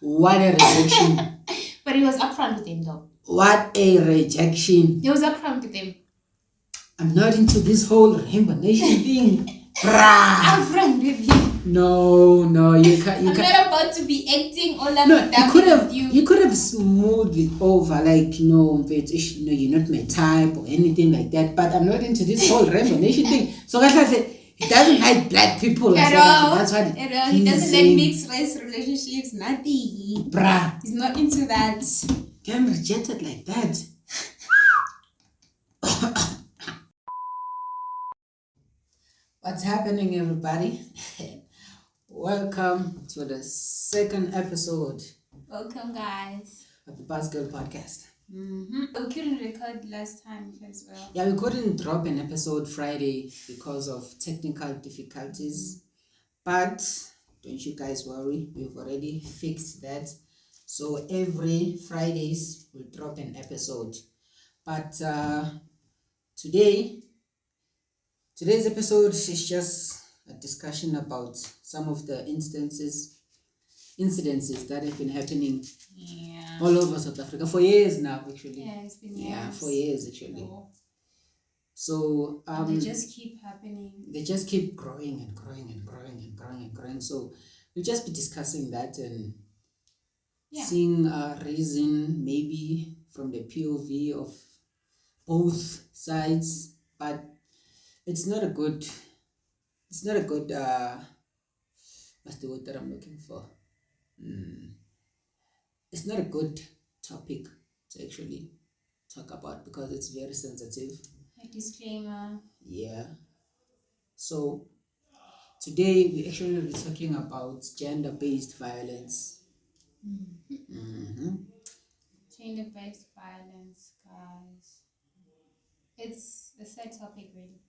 What a rejection. But he was upfront with him though. What a rejection. He was upfront with him. I'm not into this whole Rainbow Nation thing. Brah. Upfront with him. No, you can't. I'm not about to be acting all over No, you. You could have smoothed it over, like, you're not my type or anything like that. But I'm not into this whole Rainbow Nation thing. So that's why I said he doesn't like black people. At all. That's what At all. He doesn't like mixed race relationships. Nothing. Bruh. He's not into that. I'm rejected like that. What's happening, everybody? Welcome to the second episode. Welcome, guys. Of the Buzzkill Podcast. We couldn't record last time as well. Yeah, we couldn't drop an episode Friday because of technical difficulties. But don't you guys worry, we've already fixed that. So every Fridays we'll drop an episode. But today's episode is just a discussion about some of the incidences that have been happening all over South Africa for years now, actually. Yeah, it's been years. Yeah, for years actually. Oh. So they just keep happening. They just keep growing and growing and growing and growing and growing. So we'll just be discussing that and seeing a reason, maybe from the POV of both sides, but it's not a good what's the word that I'm looking for? It's not a good topic to actually talk about because it's very sensitive. A disclaimer. Yeah. So today we actually will be talking about gender-based violence. Gender-based violence, guys. It's a sad topic, really.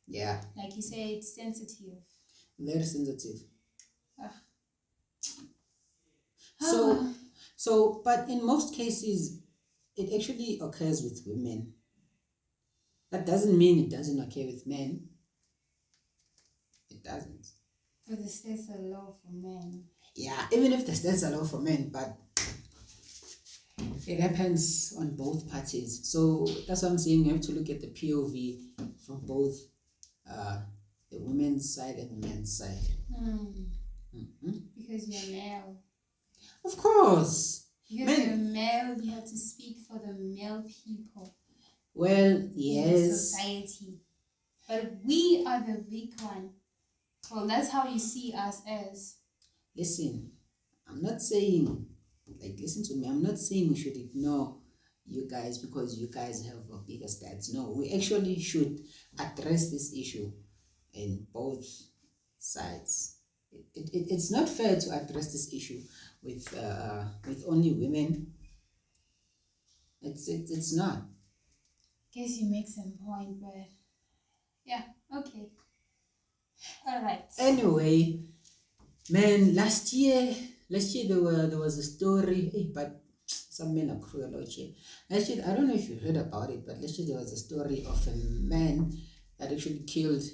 Yeah. Like you say, it's sensitive. Very sensitive. But in most cases, it actually occurs with women. That doesn't mean it doesn't occur with men. It doesn't. But the states are low for men. Yeah, even if the stats are low for men, but it happens on both parties. So that's what I'm saying. You have to look at the POV from both the women's side and the men's side. Because you're male. Of course. Because you're male, you have to speak for the male people. Well, yes. In society. But we are the weak one. Well, that's how you see us as. Listen, I'm not saying, listen to me, I'm not saying we should ignore you guys because you guys have a bigger stats. No, we actually should address this issue in both sides. It's not fair to address this issue with only women. It's not. Guess you make some point, but yeah, okay. All right. Anyway, man, last year there was a story, but some men are cruel out here. Last year, I don't know if you heard about it, but last year there was a story of a man that actually killed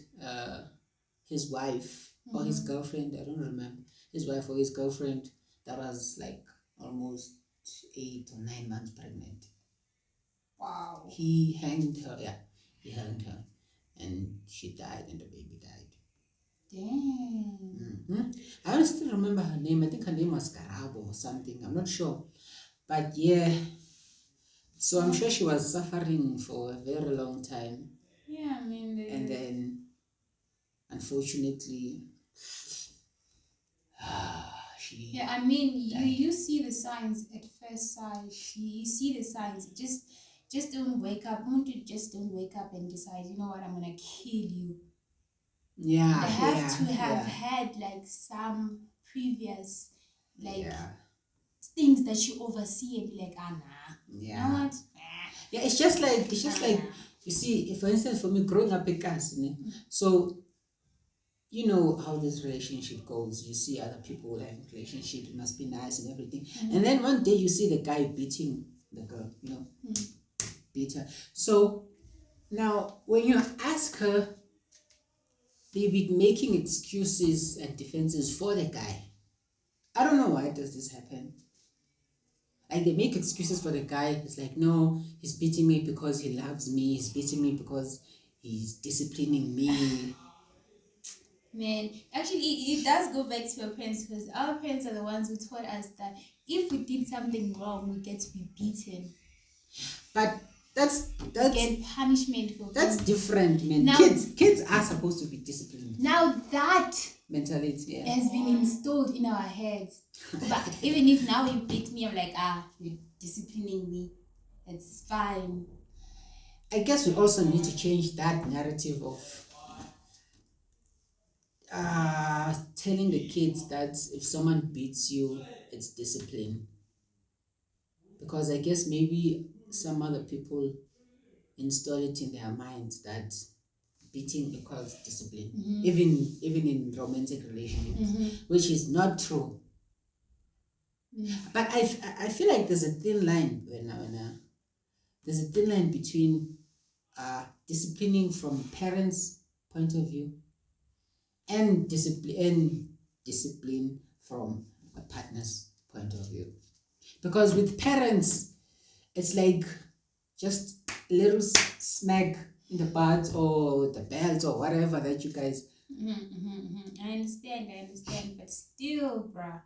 his wife or his girlfriend. I don't remember, his wife or his girlfriend that was like almost 8 or 9 months pregnant. Wow. He hanged her, and she died and the baby died. Damn. I don't still remember her name. I think her name was Karabo or something. I'm not sure. But yeah. So I'm sure she was suffering for a very long time. Yeah, I mean... And then, unfortunately, she... Yeah, I mean, you see the signs at first sight. You see the signs. Just don't wake up. Just don't wake up and decide, you know what, I'm going to kill you. Yeah, they have to have had like some previous things that you oversee and be like, nah. Yeah. You know what? Yeah, it's just like you see, for instance, for me growing up in Kasne, so you know how this relationship goes. You see other people having relationships, it must be nice and everything. And then one day you see the guy beating the girl, beat her. So now when you ask her, they be making excuses and defenses for the guy. I don't know why does this happen. Like they make excuses for the guy. It's like, no, he's beating me because he loves me. He's beating me because he's disciplining me. Man, actually, it does go back to our parents because our parents are the ones who taught us that if we did something wrong, we get to be beaten. But that's Get punishment for that's being different, man. Now- Kids are supposed to be disciplined. Now that Mentality, yeah. has been installed in our heads. But even if now you beat me, I'm like, you're disciplining me. It's fine. I guess we also need to change that narrative of telling the kids that if someone beats you, it's discipline. Because I guess maybe some other people install it in their minds that beating equals discipline, even in romantic relationships, which is not true. But I feel like there's a thin line there's a thin line between disciplining from parents' point of view and discipline from a partner's point of view. Because with parents, it's like just a little smack in the butt or the belt or whatever that you guys. I understand, but still, bruh.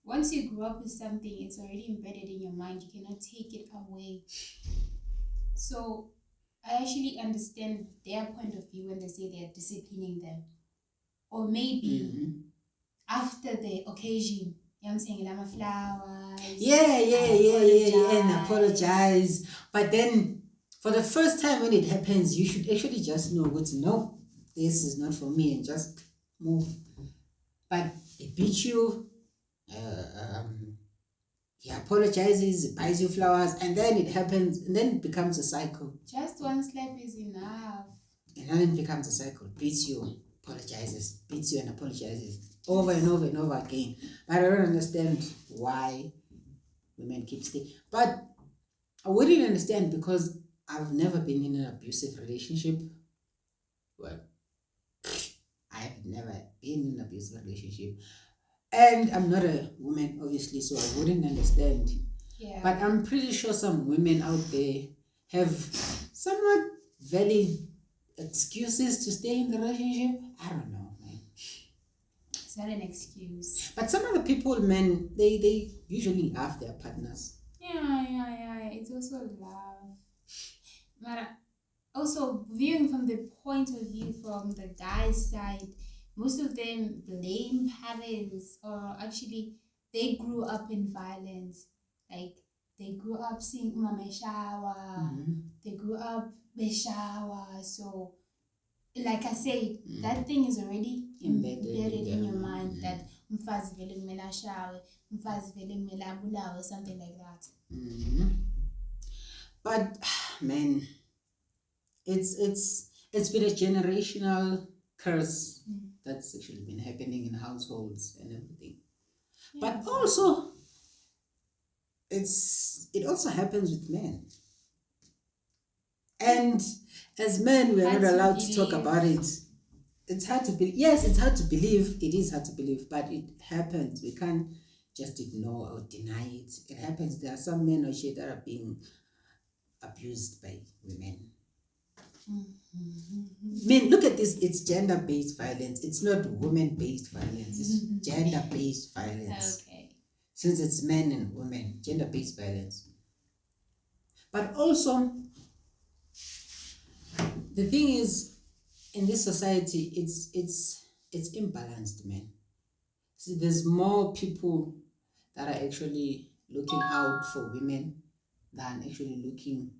Once you grow up with something, it's already embedded in your mind. You cannot take it away. So I actually understand their point of view when they say they are disciplining them. Or maybe after the occasion, I'm saying I'm a flowers. And apologize. But then for the first time when it happens, you should actually just know what to know. This is not for me and just move. But it beats you. He apologizes, he buys you flowers, and then it happens, and then it becomes a cycle. Just one slap is enough. And then it becomes a cycle. Beats you, apologizes, beats you and apologizes. Over and over and over again. But I don't understand why women keep staying. But I wouldn't understand because I've never been in an abusive relationship. Well, I've never been in an abusive relationship. And I'm not a woman, obviously, so I wouldn't understand. Yeah. But I'm pretty sure some women out there have somewhat valid excuses to stay in the relationship. I don't know, man. It's not an excuse. But some other people, man, they usually love their partners. Yeah. It's also love. But also, viewing from the point of view from the guy's side, most of them blame parents, or actually they grew up in violence. Like they grew up seeing mama shower, they grew up shower. So like I said, that thing is already embedded in your mind that mfazi vele kumele ashawe, mfazi vele kumele abulawe, something like that. But man, it's been a generational curse that's actually been happening in households and everything. Yeah. But also it also happens with men. And as men, we are not allowed to talk about it. It's hard to believe. Yes, it's hard to believe. It is hard to believe, but it happens. We can't just ignore or deny it. It happens. There are some men or shit that are being abused by women. Men, look at this. It's gender-based violence. It's not women-based violence. It's gender-based violence. Okay. Since it's men and women, gender-based violence. But also, the thing is, in this society, it's imbalanced, man. See, there's more people that are actually looking out for women than actually looking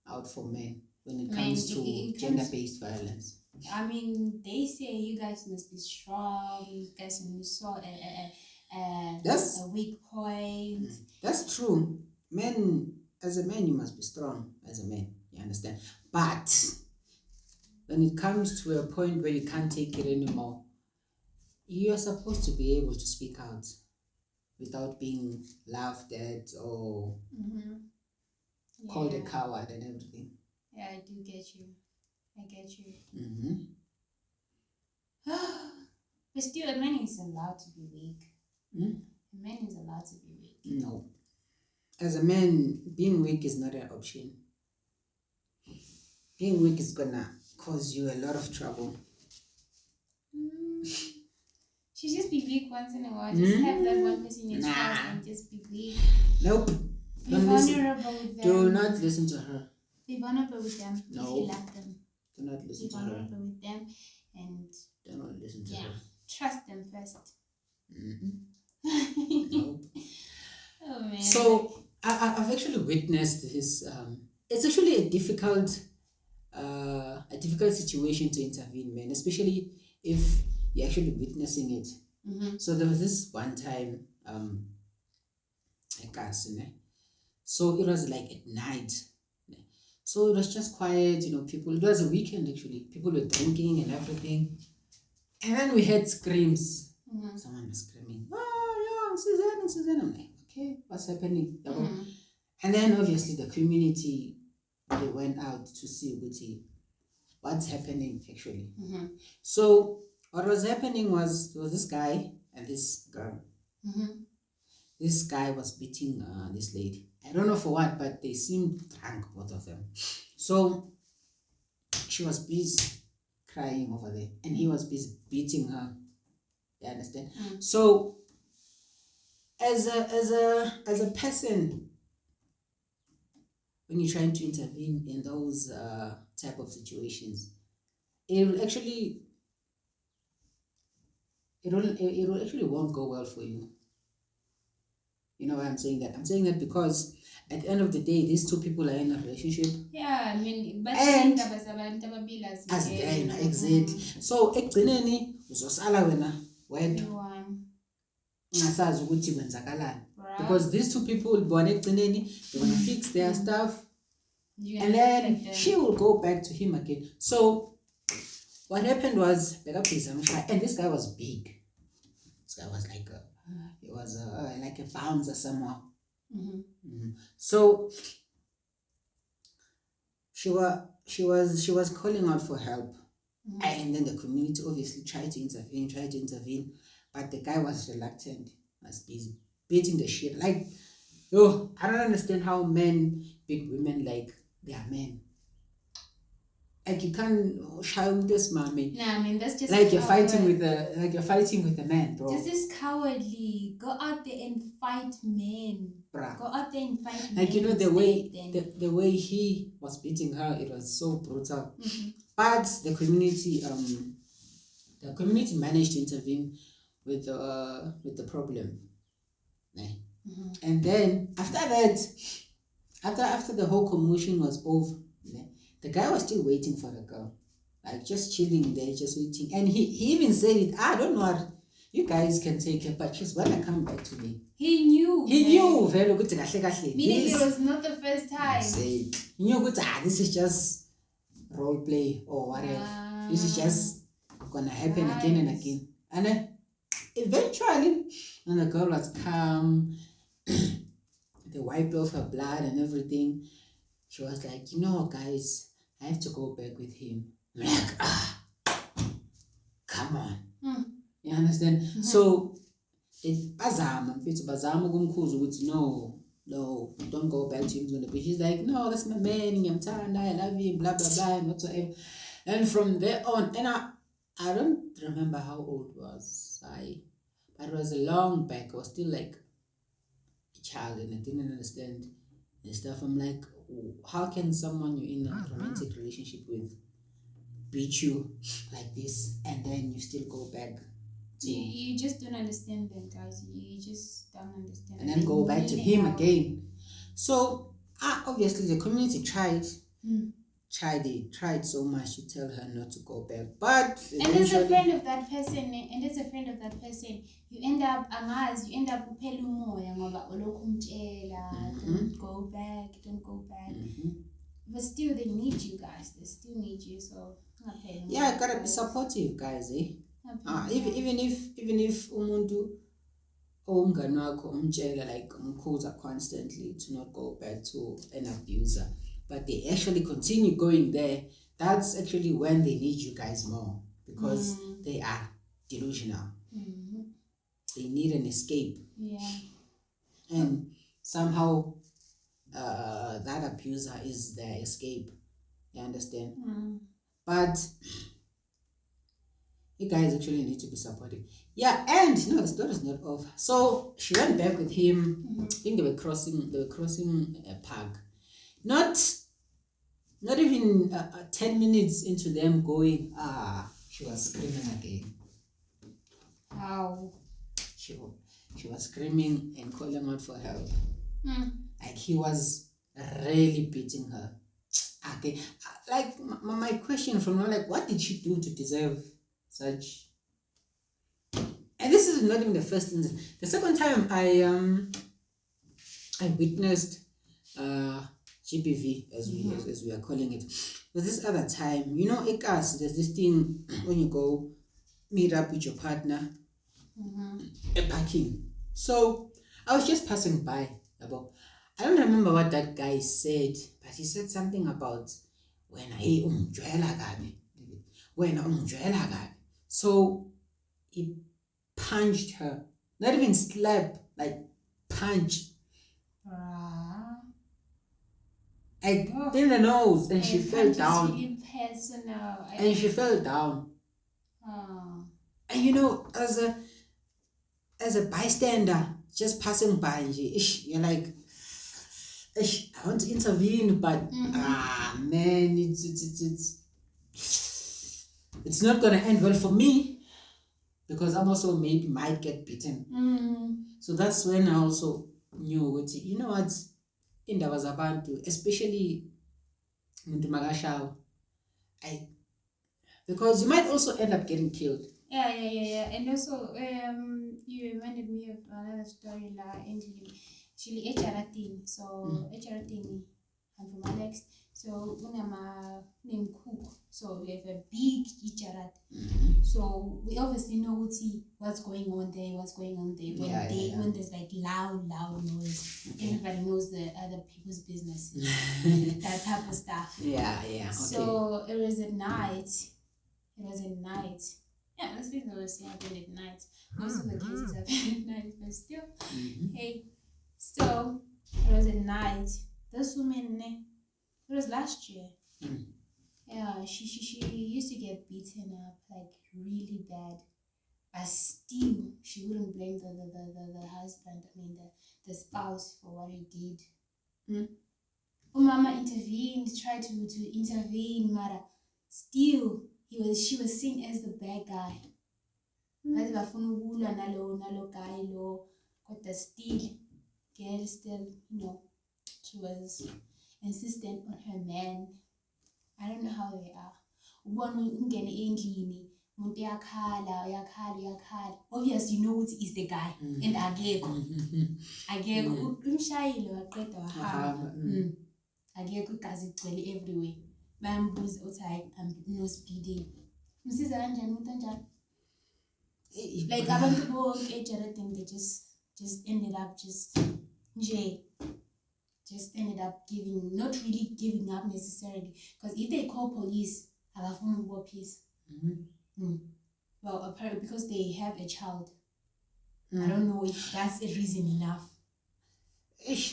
out for men when it comes to gender-based violence. I mean, they say you guys must be strong. You guys must show a weak point. That's true. Men, as a man, you must be strong as a man. You understand? But when it comes to a point where you can't take it anymore, you are supposed to be able to speak out without being laughed at or called a coward and everything. Yeah, I do get you. I get you. But still, a man is allowed to be weak. A man is allowed to be weak. No. As a man, being weak is not an option. Being weak is gonna cause you a lot of trouble. Should just be weak once in a while. Just have that one person you trust and just be weak. Nope. Be vulnerable with them. Do not listen to her. Be vulnerable with them if No. you love them. Do not listen Be to her. vulnerable with them and Do not listen to her. trust them first. Nope. Oh man. So I've actually witnessed this. It's actually a difficult situation to intervene, man, especially if you're actually witnessing it. So there was this one time, so it was like at night. So it was just quiet, people, it was a weekend actually. People were drinking and everything. And then we heard screams. Someone was screaming, "Oh, yeah, Suzanne." I'm like, okay, what's happening? And then obviously the community, they went out to see what's happening actually. So what was happening was there was this guy and this girl. This guy was beating this lady. I don't know for what, but they seemed drunk, both of them. So she was busy crying over there, and he was busy beating her. You understand? So as a person, when you're trying to intervene in those type of situations, it will actually won't go well for you. You know why I'm saying that? I'm saying that because at the end of the day, these two people are in a relationship. Yeah, I mean, but And as exactly. So ekugcineni uzosala wena wedwa ungasazi ukuthi kwenzakalani, because these two people bona ekugcineni they're gonna fix their stuff, and then she will go back to him again. So what happened was, and this guy was big. This guy was like like a bouncer somehow. So she was calling out for help, and then the community obviously tried to intervene, but the guy was reluctant, was busy beating the shit. Like, I don't understand how men beat women like they are men. Like, you can't shy this mommy. Nah, I mean, that's just like you're fighting with a man, bro. This is cowardly. Go out there and fight men. Bruh. Go out there and fight men. Like, the way he was beating her, it was so brutal. But the community managed to intervene with the problem. And then after that, after the whole commotion was over, the guy was still waiting for the girl, like just chilling there, just waiting. And he even said it, don't know what, you guys can take her, but she's gonna come back to me. He knew. Very good. Meaning it was not the first time. He knew good. This is just role play or whatever. This is just gonna happen again and again. And then eventually, when the girl was calm, they wiped off her blood and everything, she was like, guys, I have to go back with him. I'm like, come on. You understand? So bazama ukumkhuza ukuthi no, don't go back to him. But she's like, no, that's my man, ngiyamthanda, I love him, blah blah blah, and whatsoever. And from there on, and I don't remember how old was I, but it was a long back. I was still like a child and I didn't understand and stuff. I'm like, how can someone you're in a romantic relationship with beat you like this, and then you still go back to... You just don't understand them, guys. You just don't understand. And then go back to him again. So obviously the community tried so much to tell her not to go back, but and as a friend of that person, you end up uphela umoya ngoba ulokhu umtshela, don't go back. But still, they need you guys. They still need you. So yeah, gotta be supportive, guys. Even if umuntu umngani wakho umtshela, like umkhuza constantly to not go back to an abuser, but they actually continue going there, that's actually when they need you guys more, because they are delusional. they need an escape, Yeah. and somehow that abuser is their escape. You understand? But you guys actually need to be supportive. Yeah, and no, the story is not over. So she went back with him. I think they were crossing a park. Not even 10 minutes into them going, she was screaming again. How? She was screaming and calling out for help. Like he was really beating her. Okay, like my question from her, like, what did she do to deserve such? And this is not even the first incident. The second time I witnessed GBV, as we are calling it, was this other time. You know, there's this thing when you go meet up with your partner at parking. So I was just passing by. I don't remember what that guy said, but he said something about when so he punched her, not even slap, like punch, like in the nose, and she fell down. Really personal. And she fell down. And you know, as a bystander, just passing by, you're like, I want to intervene, but man, it's not gonna end well for me, because I'm also maybe might get beaten. So that's when I also knew, you know what, indaba zabantu, especially muntu makashawa, because you might also end up getting killed. Yeah. And also, you reminded me of another story actually HRT. So HRT, I'm from Alex. So name cook. So we have a big HRT. So we obviously know what's going on there. When there's like loud noise, everybody knows the other people's business. That type of stuff. Yeah. Okay. So it was at night. Yeah, let's be honest, it happened at night. Most of the cases happen at night, but still. Hey, so it was at night. This woman, it was last year. Yeah, she used to get beaten up like really bad, but still she wouldn't blame the husband. I mean the spouse for what he did. Mama intervened, tried to intervene, Mara. Still, she was seen as the bad guy. But nalo guy lo, but still, girl still, she was insistent on her man. I don't know how they are. Obviously, you know what is the guy. And ageko umshayile waqeda wahamba. Ageko igazi igcwele everywhere. Bayambuza uthi hayi no speeding. Msiza kanjani umuntu kanjani? Like abantu bonke eJareden, they just ended up just ended up not really giving up necessarily, because if they call police, abafuna ukubophiswa. Well, apparently because they have a child. I don't know if that's a reason enough.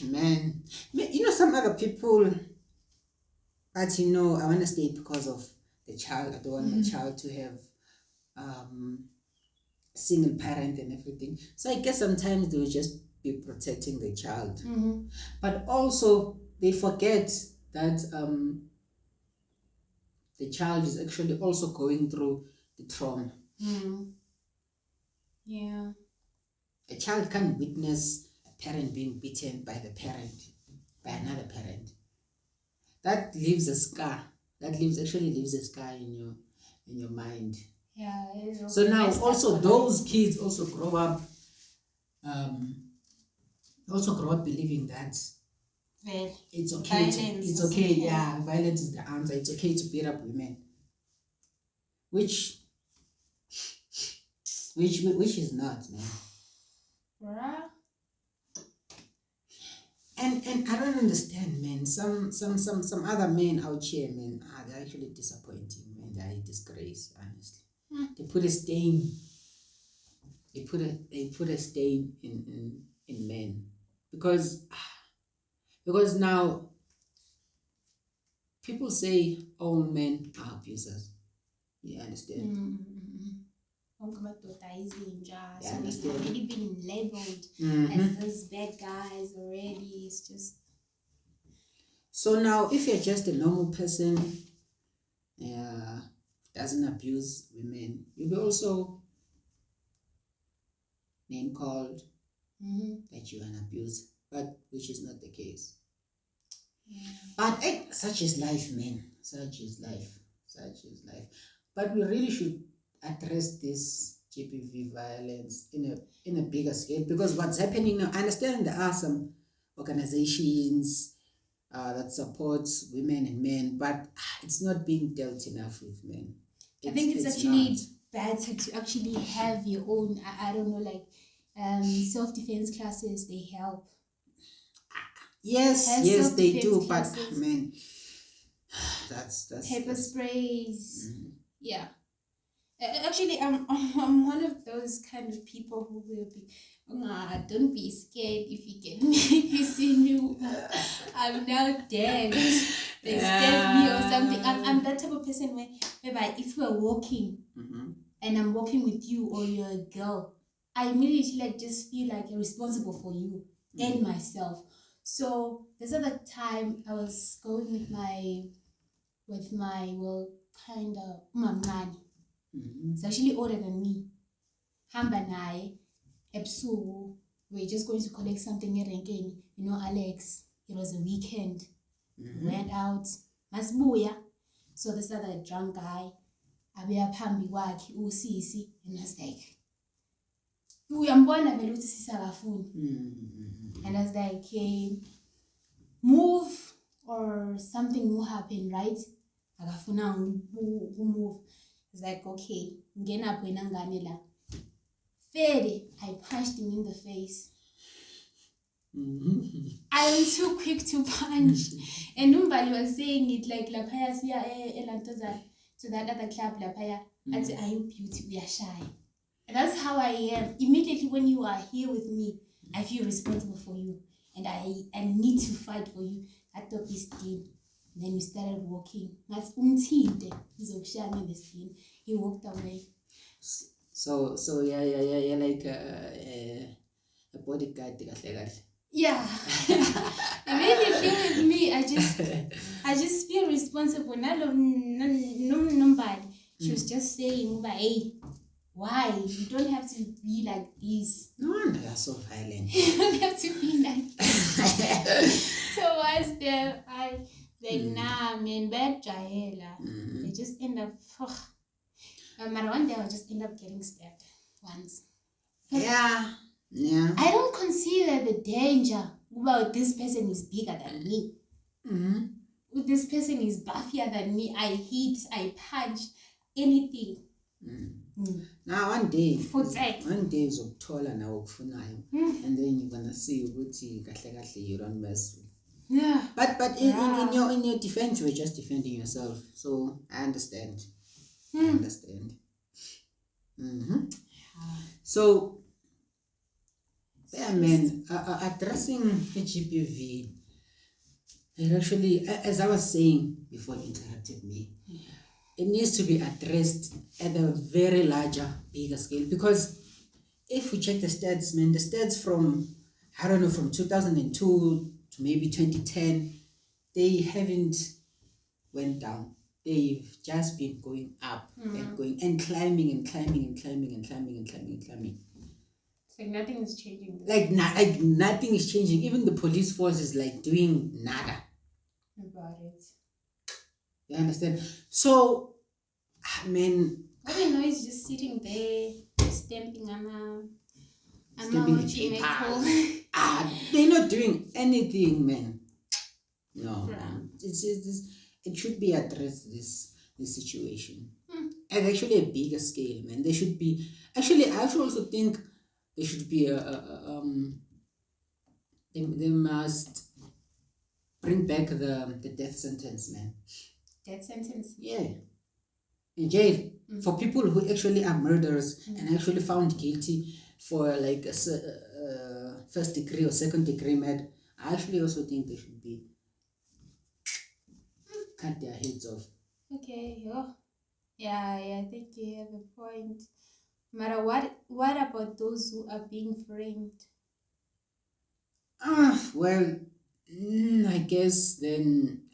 Man, you know, some other people, but I want to stay because of the child. I don't want my child to have single parent and everything. So I guess sometimes they will just be protecting the child. But also they forget that the child is actually also going through the trauma. Yeah. A child can't witness a parent being beaten by another parent. That leaves a scar. That leaves a scar in your mind. Yeah. So now also those kids also grow up believing that it's okay. It's okay. Yeah, violence is the answer. It's okay to beat up women, which is not, man. Bruh. And I don't understand, man. Some other men out here, man, they're actually disappointing, man. They're a disgrace, honestly. They put a stain they put a stain in men because now people say all men are abusers. You understand? Wonke amadoda izinja. Yeah, So we've understand. already been labeled Mhm. as those bad guys already. It's just So now, if you're just a normal person, doesn't abuse women, you'll be also name called that you're an abuser, but which is not the case. But such is life, man. Such is life. Such is life. But we really should address this GBV violence in a bigger scale because what's happening now, I understand there are some organizations that supports women and men, but it's not being dealt enough with men. I think it's actually not. better to actually have your own, I don't know, like self-defense classes. They help. Yes, Have yes, they self-defense do, classes. but man, that's Pepper sprays. Mhm. Yeah. Actually, I'm one of those kind of people who will be, don't be scared if you get me, if you see me, I'm now dead. They scared me or something. I'm that type of person whereby if we're walking and I'm walking with you or you're a girl, I immediately like just feel like I'm responsible for you and myself. So this other time I was going with my well kind of umamncane. It's actually older than me. Hamba naye ebusuku. We're just going to collect something erenkeni. You know, Alex, it was a weekend. We went out. Masibuya. So this other drunk guy, abuya phambi kwakhe usisi, and I was like, uyambona vele ukuthi sisi akafuni. And I was like, hey, move or something will happen, right? Akafuna move. It's like, okay, ngena apho yena ngane la. Fede, I punched him in the face. I am too quick to punch. And Umbali was saying it like lapaya siya elantozana to that other club lapaya. I'd say, are you beauty? We are shy. And that's how I am. Immediately when you are here with me, I feel responsible for you. And I need to fight for you. I thought this thing. Then we started walking. That's umthinte. He walked away. So yeah, like a bodyguard. Yeah. Immediately with me, I just feel responsible. Nobody. She was just saying, hey, why? You don't have to be like this. No wonder you're so violent. You don't have to be like this. So once there, nah, man, bad jahela. They just end up, one day I'll just end up getting stabbed once. Yeah. I don't consider the danger. Well, this person is bigger than me. This person is buffier than me. I hit, I punch, anything. Now one day uzokuthola nawe okufunayo and then you're gonna see ukuthi kahle kahle you don't mess with. Yeah. But in your defense you were just defending yourself. So I understand. I understand. So yeah, man, addressing HPV, it actually, as I was saying before you interrupted me, it needs to be addressed at a very larger, bigger scale. Because if we check the stats, man, the stats from, I don't know, from 2002 to maybe 2010, they haven't went down. They've just been going up and going and climbing and climbing and climbing and climbing and climbing and climbing. It's like nothing is changing. Like nothing is changing. Even the police force is like doing nada about it. You understand? So, I mean, all you know is just sitting there stamping stamping the paper. They're not doing anything, man. No, man. It should be addressed, this situation. At actually a bigger scale, man. There should be actually. I actually also think there should be they must bring back the death sentence, man. Death sentence? Yeah. In jail. For people who actually are murderers and actually found guilty, for like a first degree or second degree murder, I actually also think they should be cut their heads off. Okay. Oh, yeah. I think you have a point. Mara, what about those who are being framed? Well, I guess then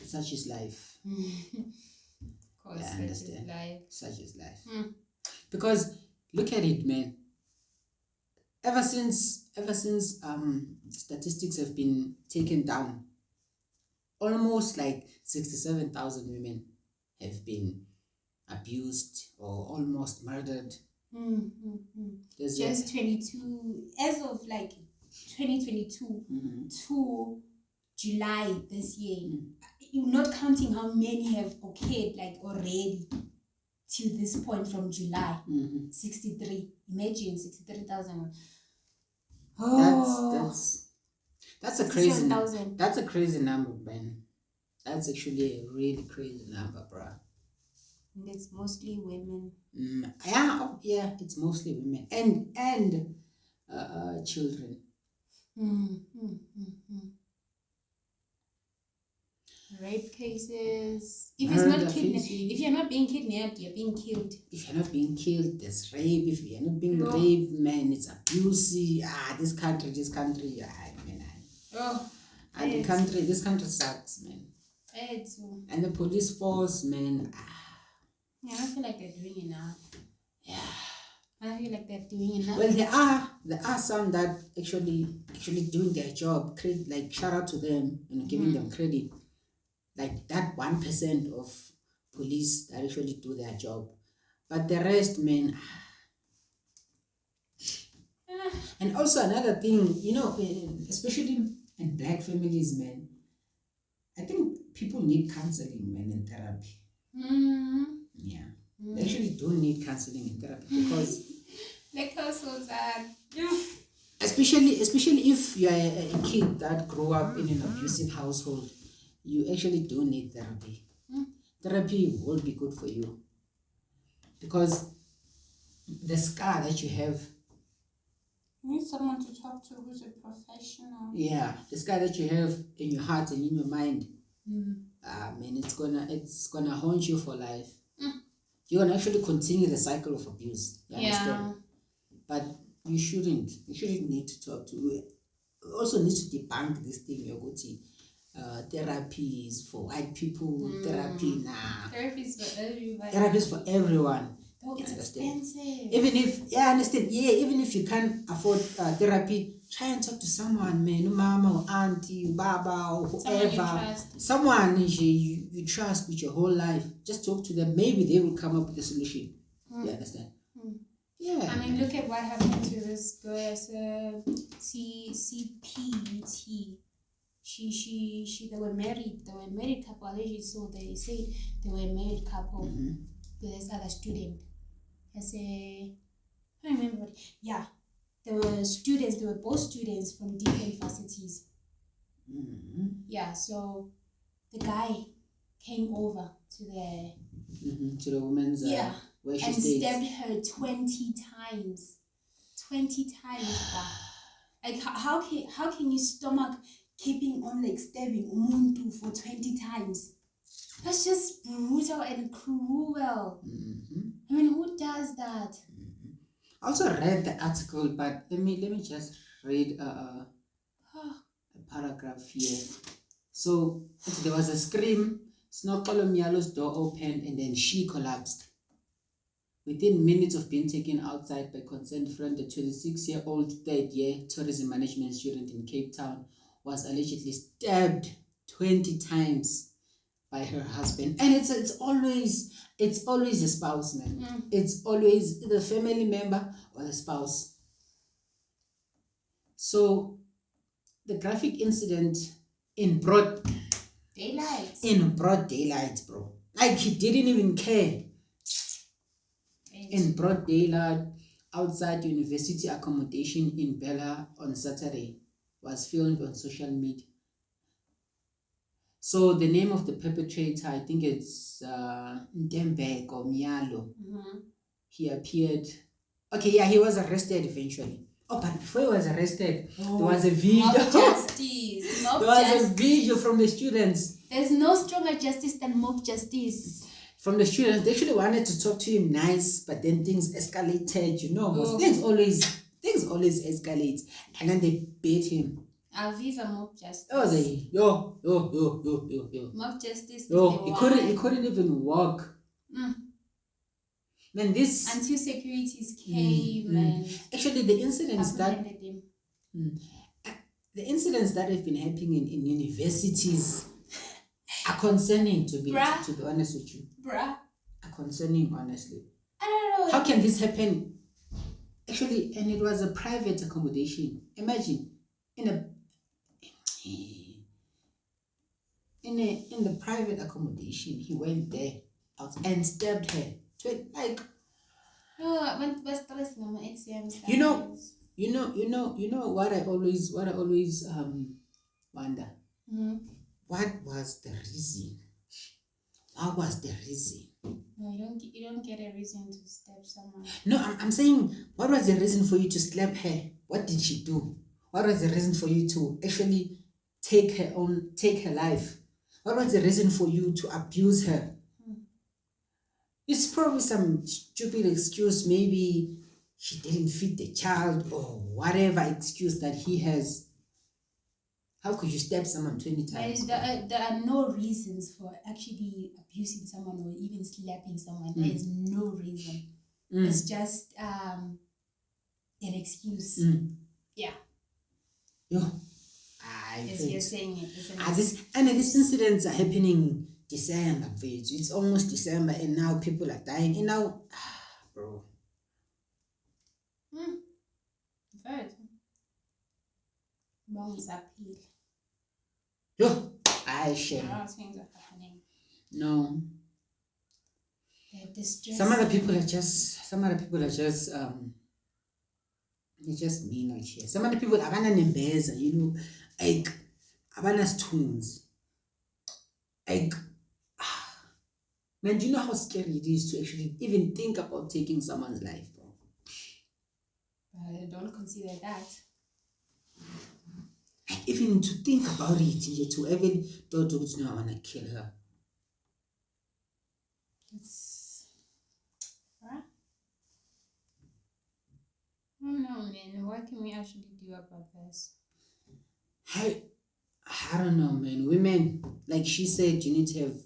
such is life. Of course, Yeah, I such is understand. life. Such is life. Mm. Because look at it, man. Ever since statistics have been taken down, almost like 67,000 women have been abused or almost murdered. There's Just 22, as of like 2022 to July this year. You're not counting how many have occurred like already till this point from July. 63. Imagine 63,000. That's a crazy 67,000. that's a crazy number, man. That's actually a really crazy number, bruh. And it's mostly women. Yeah, it's mostly women and children. Rape cases. If you're not being kidnapped, you're being killed. If you're not being killed, there's rape. If you're not being raped, man, it's abuse. This country, man. This country sucks, man. And the police force, man. Yeah, I don't feel like they're doing enough. Yeah. I don't feel like they're doing enough. Well, there are some that actually doing their job. Like, shout out to them and giving them credit. Like that 1% of police that actually do their job, but the rest, man. And also another thing, especially in black families, man, I think people need counseling, man, and therapy. Yeah, they actually do need counseling and therapy because like households are, especially if you're a kid that grew up in an abusive household, you actually do need therapy. Therapy will be good for you because the scar that you have, you need someone to talk to who's a professional. Yeah, the scar that you have in your heart and in your mind, man, it's gonna haunt you for life. You're gonna actually continue the cycle of abuse. You understand? But you shouldn't need to talk to. You also need to debunk this thing. You're going to therapy is for white people. Therapy is for everyone. Oh, it's expensive. Even if you can't afford therapy, try and talk to someone, man, mama or auntie, baba or whoever. Someone you trust with your whole life. Just talk to them. Maybe they will come up with a solution. You understand? Yeah. I mean, look at what happened to this girl as a CPUT. They were married couple. So they said they were a married couple with this other student. I don't remember. Yeah, they were both students from different varsity. Yeah, so the guy came over to the woman's where she and stays. stabbed her 20 times. 20 times. Like how can you stomach keeping on like stabbing umuntu for 20 times? That's just brutal and cruel. I mean, who does that? I also read the article, but let me just read a paragraph here. So there was a scream. Snokolo Mialo's door opened and then she collapsed. Within minutes of being taken outside by concerned friend, the 26-year-old third-year tourism management student in Cape Town was allegedly stabbed 20 times by her husband. And it's always a spouse, man. It's always the family member or the spouse. So the graphic incident in broad daylight, bro. Like he didn't even care. In broad daylight, outside university accommodation in Bella on Saturday, was filmed on social media. So the name of the perpetrator, I think it's Ndembek or Mialo. He appeared. Okay, yeah, he was arrested eventually. Oh, but before he was arrested, there was a Mob video. justice. Mob There was justice. a video from the students. There's no stronger justice than mob justice. From the students, they actually wanted to talk to him nice, but then things escalated. You know, Oh. things always escalate, and then they beat him. Aviva mob justice. Oh, they yo. Mob justice is Yo, the he couldn't even walk. Man, this until securities came and actually the incidents that apprehended him. the incidents that have been happening in universities are concerning to be honest with you. Bruh. Are concerning, honestly. I don't know. How can this happen? Actually, and it was a private accommodation. Imagine in the private accommodation, he went there out and stabbed her. Like, you know what I always wonder. What was the reason? What was the reason? No, you don't get a reason to stab someone. No, I'm saying, what was the reason for you to slap her? What did she do? What was the reason for you to actually take her life? What was the reason for you to abuse her? It's probably some stupid excuse. Maybe she didn't feed the child or whatever excuse that he has. How could you stab someone 20 times? There are no reasons for actually abusing someone or even slapping someone. There is no reason. It's just an excuse. Yeah. Yo, as you're saying it. These incidents are happening December, it's almost December, and now people are dying. And now, bro. Good. Bombs appeal. Yo, I share. A lot of things are happening. No. Some other people are just they're just mean out here. Some other people abana nembeza, you know, like abana stones. Like, man, do you know how scary it is to actually even think about taking someone's life, bro? Don't consider that. Even to think about it, to even thought, no, I want to kill her. It's... Huh? I don't know, man. What can we actually do about this? I don't know, man. Women, like she said, you need to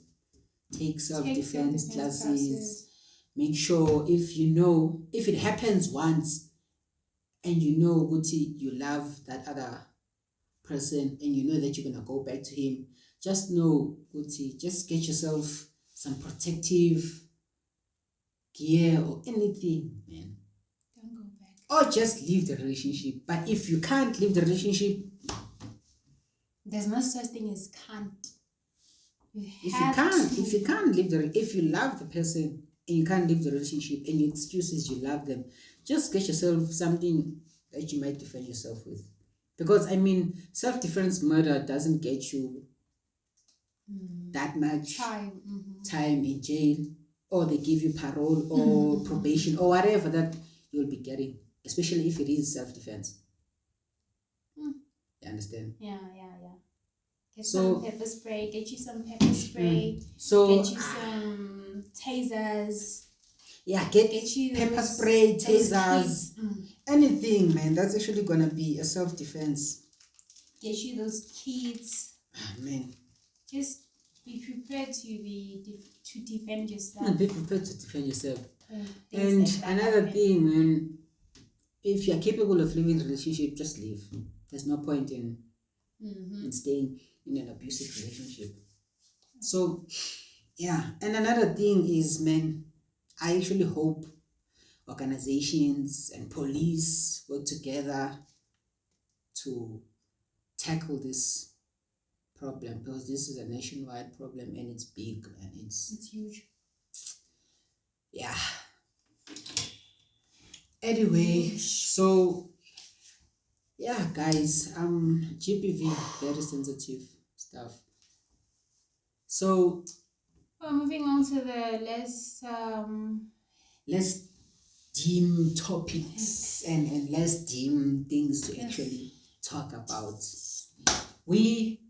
take self-defense classes. Make sure if it happens once and you know, Guti, you love that other person and you know that you're going to go back to him, just know, Guti, just get yourself some protective gear or anything, man. Don't go back. Or just leave the relationship. But if you can't leave the relationship, there's no such thing as can't. If you love the person and you can't leave the relationship and your excuse is you love them, just get yourself something that you might defend yourself with. Because, I mean, self-defense murder doesn't get you that much time in jail, or they give you parole or probation or whatever that you'll be getting, especially if it is self-defense. You understand? Yeah. Get some pepper spray. Get you some pepper spray. Get you some tasers. Yeah, get you pepper spray, tasers, anything, man. That's actually gonna be a self-defense. Get you those kids. Man. Just be prepared to defend yourself. Be prepared to defend yourself. And like another thing, man, if you're capable of living in a relationship, just leave. There's no point in staying in an abusive relationship. So, yeah. And another thing is, man, I actually hope organizations and police work together to tackle this problem, because this is a nationwide problem and it's big and it's huge. Yeah. Anyway, so yeah, guys, GPV, very sensitive stuff. So moving on to the less dim topics and less dim things to actually talk about. We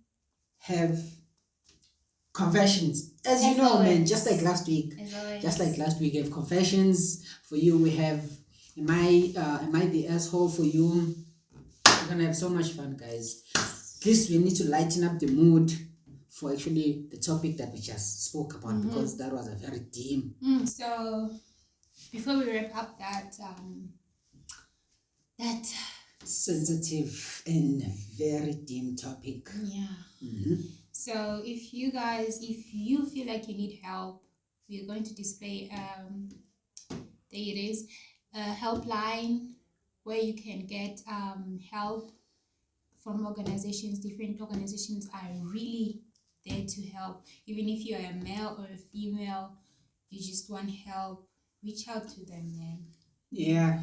have confessions, as you know, man. Just like last week, we have confessions for you. We have am I the asshole for you? We're gonna have so much fun, guys. At least we need to lighten up the mood for actually the topic that we just spoke about, because that was a very dim. So before we wrap up that sensitive and very dim topic. So if you feel like you need help, we are going to display there it is, a helpline where you can get help from organizations. Different organizations are really there to help. Even if you're a male or a female, you just want help, reach out to them, man. Yeah.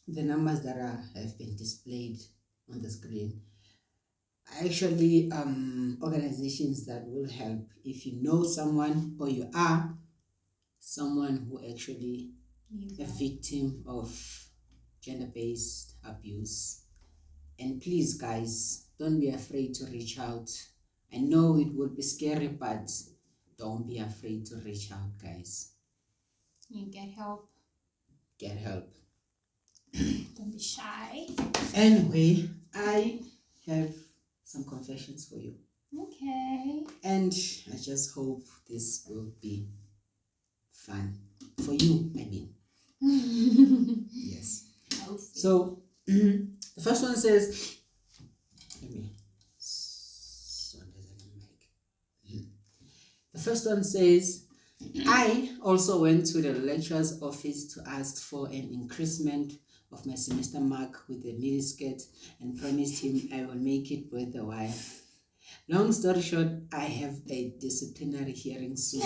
The numbers that have been displayed on the screen are actually organizations that will help if you know someone or you are someone who actually a victim of gender-based abuse. And please, guys, don't be afraid to reach out. I know it will be scary, but don't be afraid to reach out, guys. You get help. Get help. Don't be shy. Anyway, I have some confessions for you. Okay. And I just hope this will be fun for you, I mean. Yes. So, the first one says, let me. The first one says, I also went to the lecturer's office to ask for an increasement of my semester mark with a miniskirt and promised him I will make it worth a while. Long story short, I have a disciplinary hearing soon.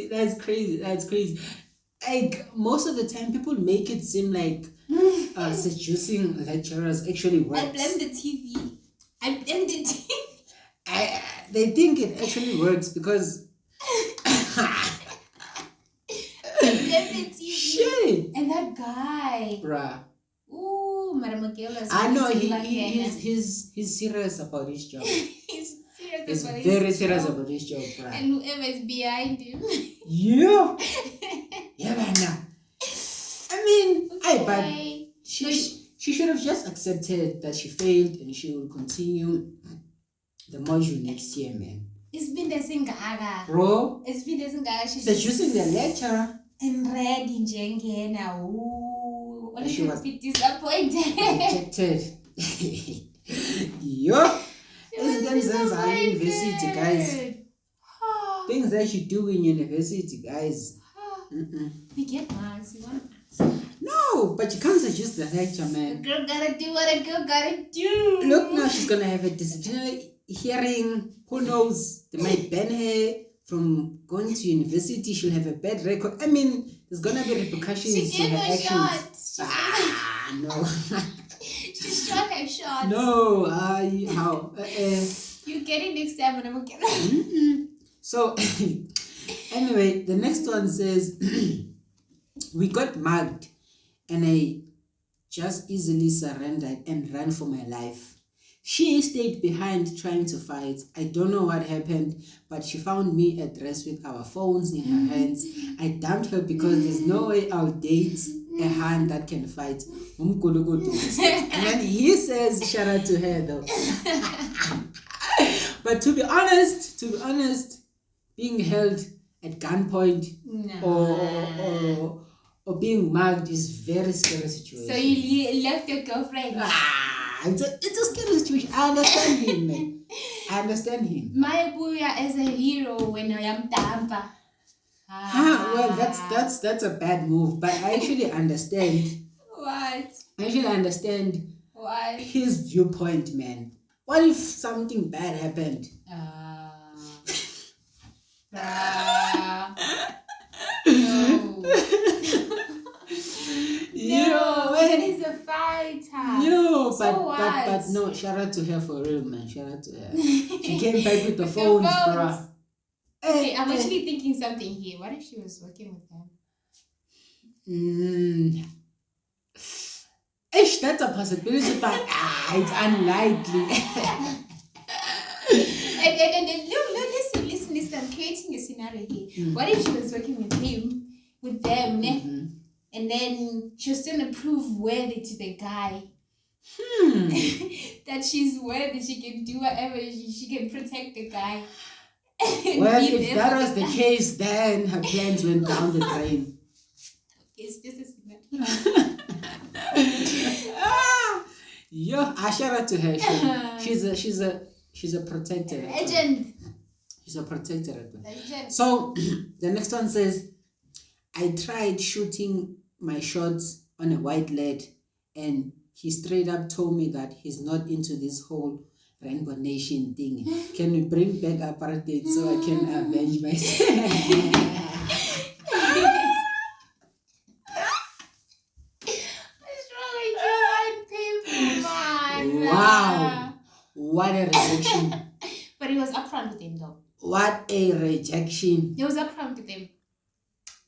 That's crazy. Like, most of the time, people make it seem like seducing lecturers actually works. I blame the TV. They think it actually works because I blame the TV. Shit. And that guy. Bruh. Ooh, Madam Miguel. I know he's serious about his job. He's very serious about his job, bruh. And whoever is behind him. Yeah. Yeah, man. I mean, but she should have just accepted that she failed and she will continue the module next year, man. It's been the same gaga. Bro. It's been the same gaga. She's using the lecturer. And read in Jengena. Ooh. Only she was be disappointed. Rejected. Yo. Things are in university, guys. Things that you do in university, guys. We get marks. You want marks? No, but you can't seduce the lecture, man. A girl gotta do what a girl gotta do. Look, now she's gonna have a disciplinary hearing. Who knows? They might ban her from going to university. She'll have a bad record. I mean, there's gonna be repercussions to her actions. No. She shot her shot. No, how? You get it next time when I'm getting. So, anyway, the next one says, we got mugged and I just easily surrendered and ran for my life. She stayed behind trying to fight. I don't know what happened, but she found me at rest with our phones in her hands. I dumped her because there's no way I'll date a hand that can fight. And then he says, shout out to her though. But to be honest, being held at gunpoint or being mugged is very scary situation. So you left your girlfriend? It's a scary situation. I understand him, man. I understand him. My boy as a hero when I am Tampa. Well, that's a bad move, but I actually understand. What? I actually understand what his viewpoint, man. What if something bad happened? No, it is a fighter. Yo, but no, shout out to her for real, man. Shout out to her. She came back with the phones, bruh. Okay, I'm actually thinking something here. What if she was working with him? That's a possibility, but it's unlikely. and no, listen. I'm creating a scenario here. What if she was working with them, and then she was still prove worthy to the guy? That she's worthy, she can do whatever, she can protect the guy. Well, if that was the case, then her plans went down the drain. It's just a scenario. I shout out to her. She's a protector. Legend. She's a protector. Legend. So the next one says, I tried shooting my shots on a white lad, and he straight up told me that he's not into this whole Rainbow Nation thing. Can we bring back apartheid so I can avenge myself? What's wrong with you white people, man? Wow. What a rejection. But he was upfront with him, though. What a rejection. He was upfront with him.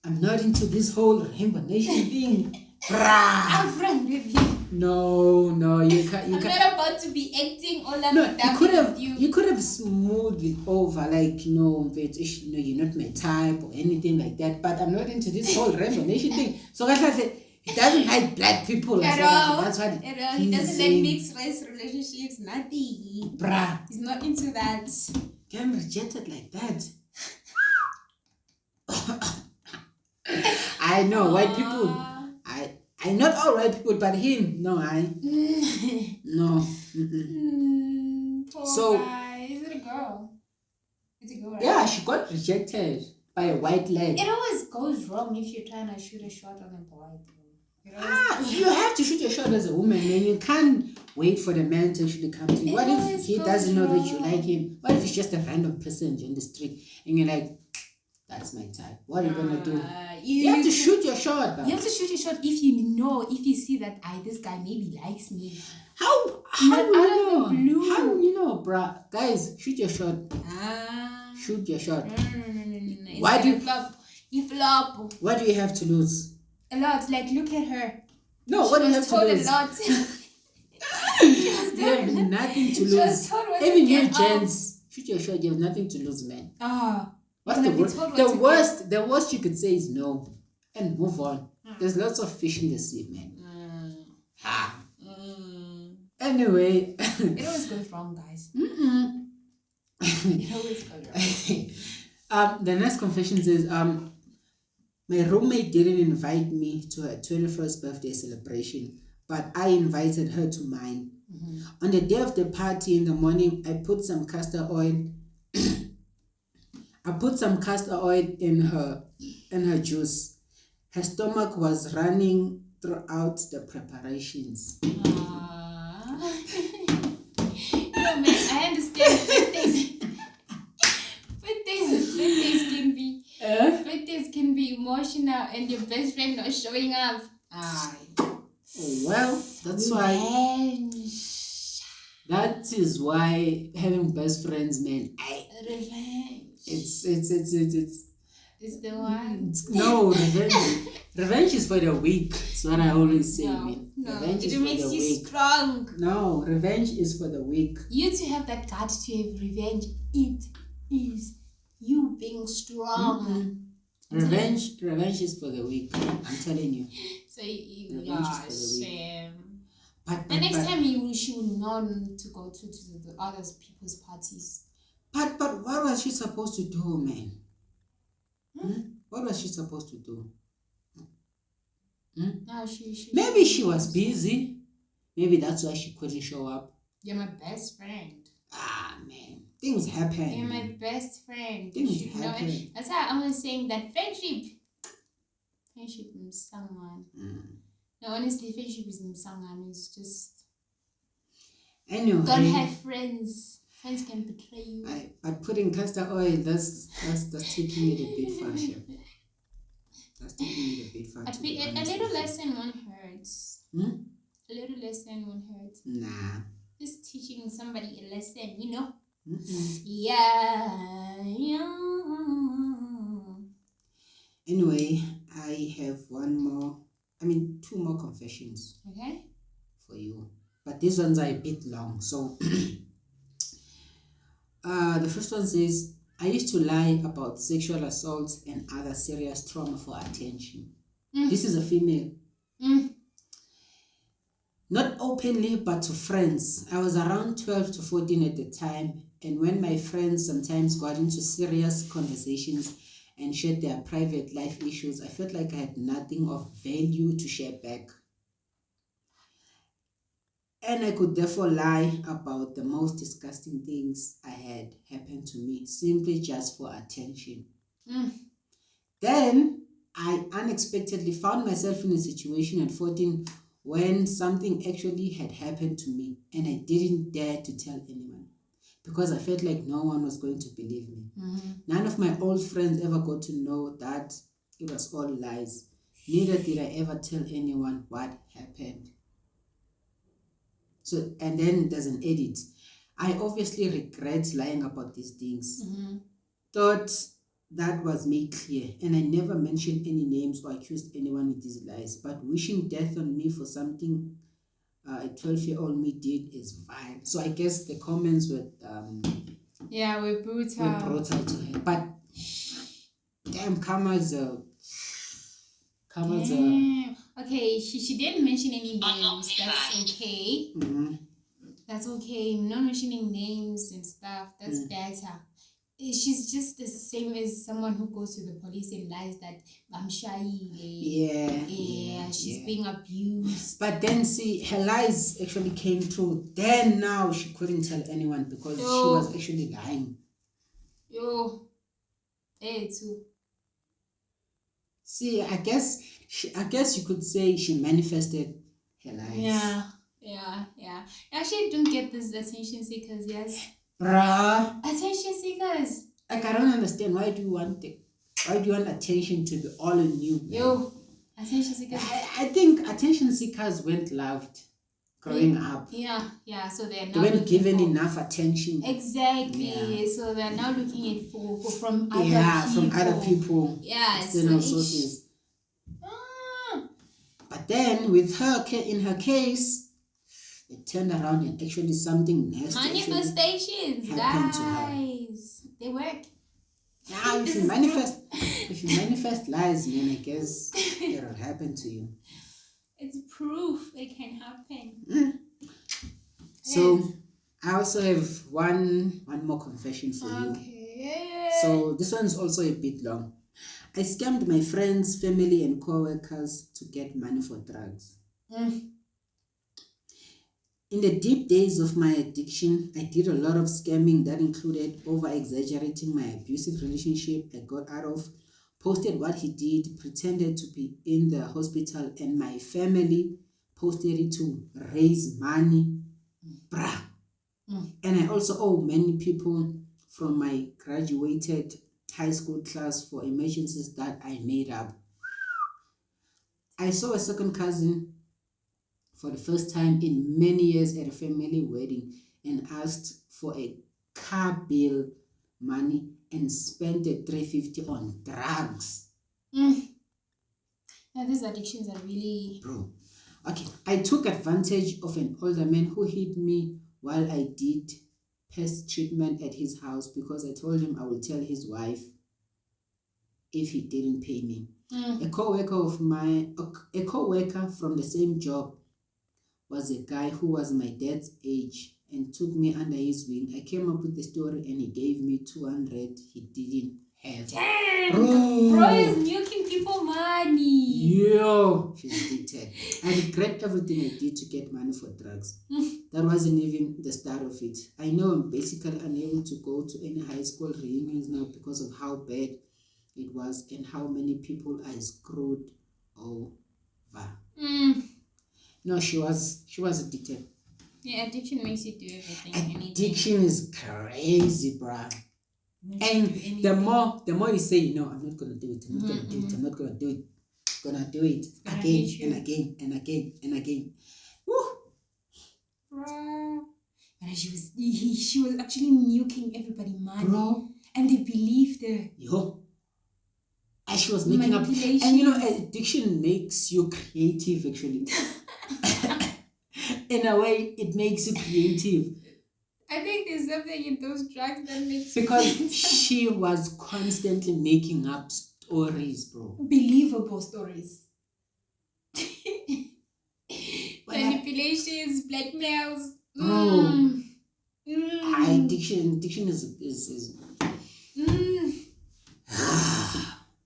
I'm not into this whole Rainbow Nation thing. Upfront with him. No, you can't. I'm not about to be acting all up No, and down with you. You could have smoothed it over, like, you're not my type or anything like that. But I'm not into this whole Rainbow Nation thing. So that's why I said he doesn't like black people. At all. That's what He doesn't like mixed race relationships. Nothing. He's not into that. Getting rejected like that. I know white people. I not all white people, but him. No, no. Poor So guy. Is it a girl? It's a girl, right? yeah, she got rejected by a white lad. It always goes wrong if you're trying to shoot a shot on a boy. You have to shoot your shot as a woman, man. You can't wait for the man to actually come to you. What if he doesn't know that you like him? What if it's just a random person in the street and you're like, that's my type. What are you gonna do? You have to shoot your shot. You have to shoot your shot if you see that this guy maybe likes me. How Not you out of know? the blue. How you know, bruh? Guys, shoot your shot. Shoot your shot. No. Why do you flop? You flop. What do you have to lose? A lot. Like, look at her. No, what do you have to lose? A lot. You have nothing to She was lose. told what to Even you get gents, shoot your shot. You have nothing to lose, man. What's the worst? The worst you could say is no, and move on. There's lots of fish in the sea, man. Anyway, it always goes wrong, guys. It always goes wrong. The next confession says, my roommate didn't invite me to her 21st birthday celebration, but I invited her to mine. On the day of the party in the morning, I put some castor oil. in her juice. Her stomach was running throughout the preparations. No, man, I understand. Birthdays can be emotional, and your best friend not showing up. Well, that's why. That is why having best friends, man. Revenge. It's the one. No, revenge is for the weak. That's what I always say, man. No, revenge is it for makes the you weak. strong. No, revenge is for the weak. You to have that guts to have revenge, it is you being strong. Revenge is for the weak. I'm telling you. So revenge is for the weak. But the next time she will know to go to the other people's parties. But what was she supposed to do, man? What was she supposed to do? No, maybe she was busy. Maybe that's why she couldn't show up. You're my best friend. Man. Things happen. You're my best friend. Things happen. That's how I was saying that friendship with someone. No, honestly, friendship with someone is just. Anyway. Don't have friends. Friends can betray you. But putting castor oil, that's taking it a bit far, Chef. That's taking it a bit far. A little lesson won't hurt. A little lesson won't hurt. Nah. Just teaching somebody a lesson, you know? Mm-mm. Yeah. Anyway, I have two more confessions Okay. for you. But these ones are a bit long. So the first one says, I used to lie about sexual assaults and other serious trauma for attention. This is a female. Not openly, but to friends. I was around 12 to 14 at the time, and when my friends sometimes got into serious conversations and shared their private life issues, I felt like I had nothing of value to share back. And I could therefore lie about the most disgusting things I had happened to me, simply just for attention. Then I unexpectedly found myself in a situation at 14 when something actually had happened to me, and I didn't dare to tell anyone because I felt like no one was going to believe me. None of my old friends ever got to know that it was all lies. Neither did I ever tell anyone what happened. So, and then there's an edit. I obviously regret lying about these things. Thought that was made clear, and I never mentioned any names or accused anyone with these lies. But wishing death on me for something a 12-year-old me did is vile. So I guess the comments were we're brutal. to her. But damn, karma's Damn. Okay, she didn't mention any names. That's okay. That's okay. Not mentioning names and stuff. That's better. She's just the same as someone who goes to the police and lies that I'm shy. She's being abused. But then see, her lies actually came true. Then now she couldn't tell anyone because she was actually lying. Too. See, I guess you could say she manifested her lies. Yeah. Actually, I don't get this attention seekers, yes. Bruh. Attention seekers. Like, I don't understand. Why do you want attention to be all on you? Man? Attention seekers. I think attention seekers weren't loved growing up. Yeah. So they weren't given enough attention. Exactly. Yeah. So they're now looking at for from other people. From other people. Yeah. External sources. But then with her, in her case, it turned around and actually something nasty. Manifestations, guys. They work. Now, if you manifest lies, man, I guess it'll happen to you. It's proof it can happen. So, I also have one more confession for you. Okay. So this one's also a bit long. I scammed my friends, family, and co-workers to get money for drugs. In the deep days of my addiction, I did a lot of scamming that included over-exaggerating my abusive relationship I got out of, posted what he did, pretended to be in the hospital, and my family posted it to raise money. Bruh. And I also owe many people from my graduated high school class for emergencies that I made up. I saw a second cousin for the first time in many years at a family wedding and asked for a car bill money and spent the $350 on drugs. Now these addictions are really... Bro. Okay, I took advantage of an older man who hit me while I did pest treatment at his house because I told him I would tell his wife if he didn't pay me. A co-worker from the same job was a guy who was my dad's age and took me under his wing. I came up with the story and he gave me $200 he didn't have. Damn! Bro is milking people money. Yo! She's addicted. I regret everything I did to get money for drugs. That wasn't even the start of it. I know I'm basically unable to go to any high school reunions now because of how bad it was and how many people I screwed over. No, she was addicted. Yeah, addiction makes you do everything. Addiction is crazy, bruh. And the more you say, no, I'm not gonna do it, I'm not gonna do it, gonna do it again and again and again and again. Woo. Bruh. And she was actually milking everybody money. Bro. And they believed her. Yo. And she was making up. And addiction makes you creative actually. In a way, it makes you creative. I think there's something in those drugs that makes because she was constantly making up stories, bro. Believable stories. Manipulations, blackmails. Bro. Addiction is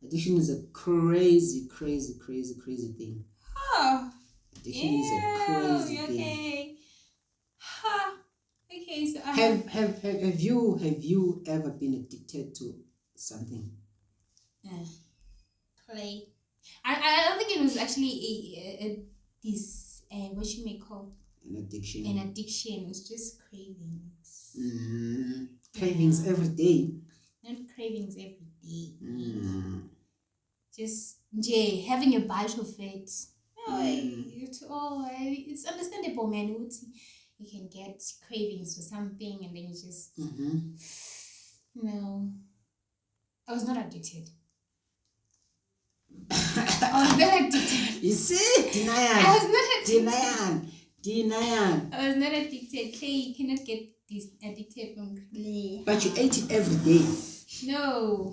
addiction is a crazy thing. Oh. Addiction is a crazy thing. Okay. Huh. Okay, so have you ever been addicted to something? Play. I don't think it was actually what you may call an addiction. An addiction. It was just cravings. Cravings every day. Not cravings every day. Just having a bite of it. It's understandable, man. You can get cravings for something and then you just no. I was not addicted. I was not addicted. You see? Denial. I was not addicted. Denial. I was not addicted. Clay, you cannot get this addicted from clay. But you ate it every day. No.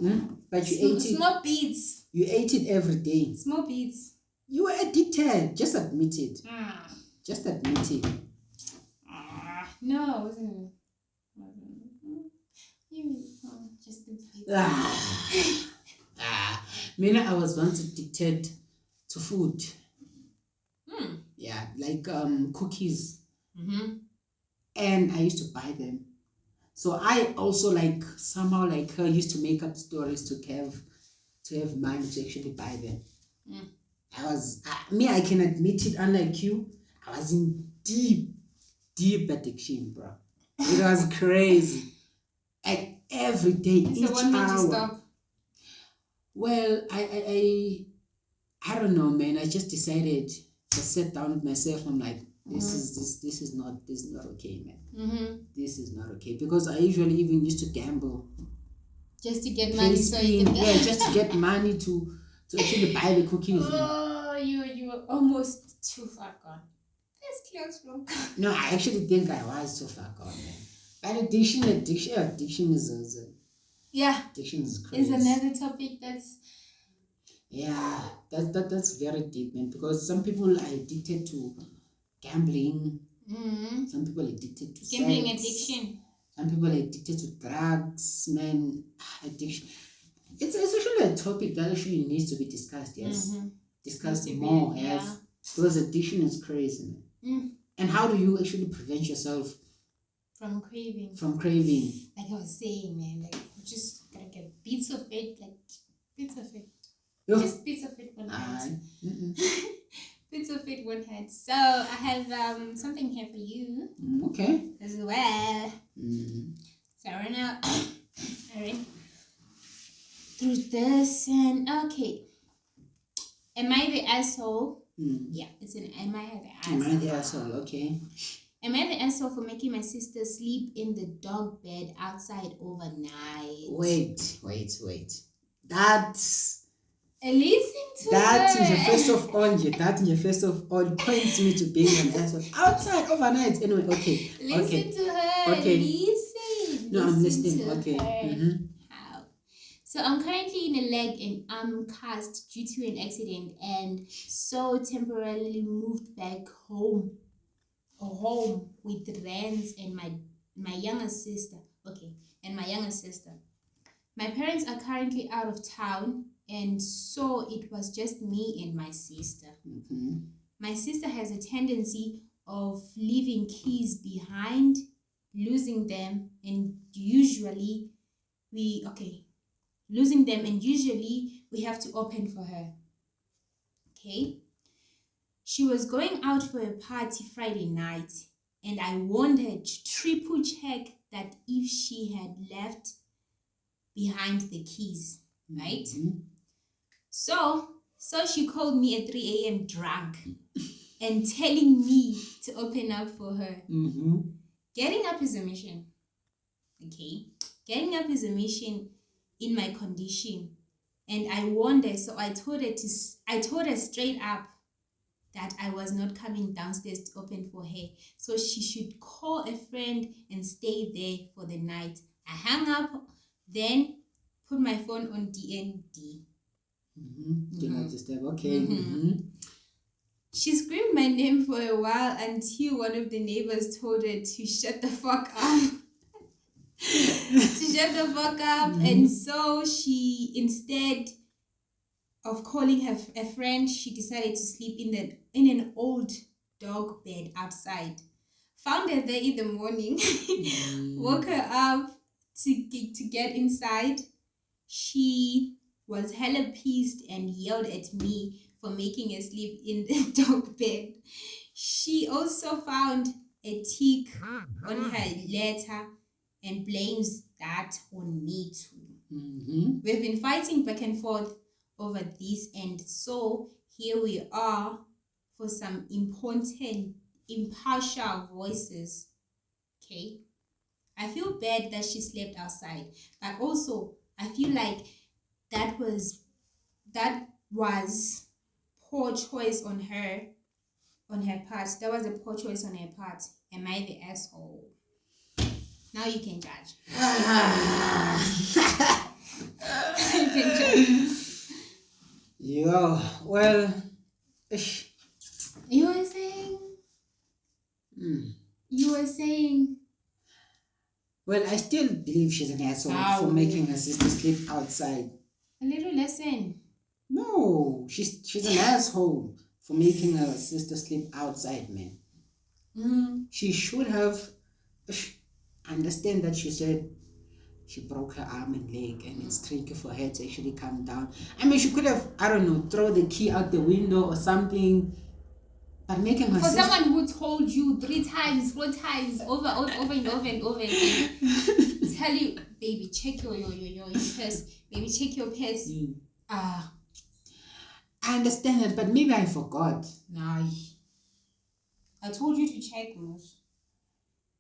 But you ate it. Small beads. You ate it every day. Small beads. You were addicted. Just admit it. Just admit it. No, I wasn't. Just the I was once addicted to food. Yeah, like cookies. And I used to buy them. So I also somehow like her used to make up stories to have money to actually buy them. I can admit it, unlike you, I was in deep addiction, bro. It was crazy. Like every day, each what made hour. you stop? Well, I don't know, man. I just decided to sit down with myself. I'm like, this is not okay, man. This is not okay, because I usually even used to gamble just to get money, so you can just to get money to actually buy the cookies. Oh, you were almost too far gone. That's close, bro. No, I actually think I was too far gone, man. But addiction is addiction is crazy. It's another topic that's that's very deep, man. Because some people are addicted to gambling. Some people are addicted to gambling sex. addiction. Some people are addicted to drugs, man. Addiction. It's actually a topic that actually needs to be discussed. Yes, discussed more. Yes, because addiction is crazy, man. And how do you actually prevent yourself from craving? Like I was saying, man, like you just gotta get bits of it, bits of it. Yo. Just bits of it one hand. Bits of it one hand. So I have something here for you. Okay. As well. So right now, alright. Through this and okay. Am I the asshole? Yeah, it's an am I the asshole? Am I the asshole? Okay. Am I the asshole for making my sister sleep in the dog bed outside overnight? Wait. Listen to that in the first of all points me to being an asshole outside overnight. Anyway, okay. Listen to her. Okay. Listen. No, I'm listening. Okay. How? So I'm currently in a leg and arm cast due to an accident, and so temporarily moved back home with Rans and my younger sister. Okay, and my younger sister. My parents are currently out of town, and so it was just me and my sister. My sister has a tendency of leaving keys behind, losing them, and usually we have to open for her. Okay? She was going out for a party Friday night, and I warned her to triple check that if she had left behind the keys, right? So she called me at 3 a.m. drunk. and telling me to open up for her. Mm-hmm. Getting up is a mission. Okay? Getting up is a mission in my condition. And I warned her, so I told her straight up that I was not coming downstairs to open for her. So she should call a friend and stay there for the night. I hung up, then put my phone on DND. Do not disturb. Okay. She screamed my name for a while until one of the neighbors told her to shut the fuck up. And so she, instead of calling her a friend, she decided to sleep in an old dog bed outside. Found her there in the morning, woke her up to get inside. She was hella pissed and yelled at me for making her sleep in the dog bed. She also found a tick on her letter and blames that on me too. We've been fighting back and forth over this, and so here we are for some important, impartial voices. Okay? I feel bad that she slept outside, but also I feel like that was poor choice on her part. That was a poor choice on her part. Am I the asshole? Now you can judge. You can judge. Yeah, well, You were saying? You were saying? Well, I still believe she's an asshole for making her sister sleep outside. A little lesson. No, she's an asshole for making her sister sleep outside, man. She should have understand that she said she broke her arm and leg and it's tricky for her to actually come down. I mean, she could have, I don't know, throw the key out the window or something. But making her sister... someone who told you 3 times, 4 times, over and over again, tell you, baby, check your purse. Baby, check your purse. I understand it, but maybe I forgot. Nah. I told you to check, Moose.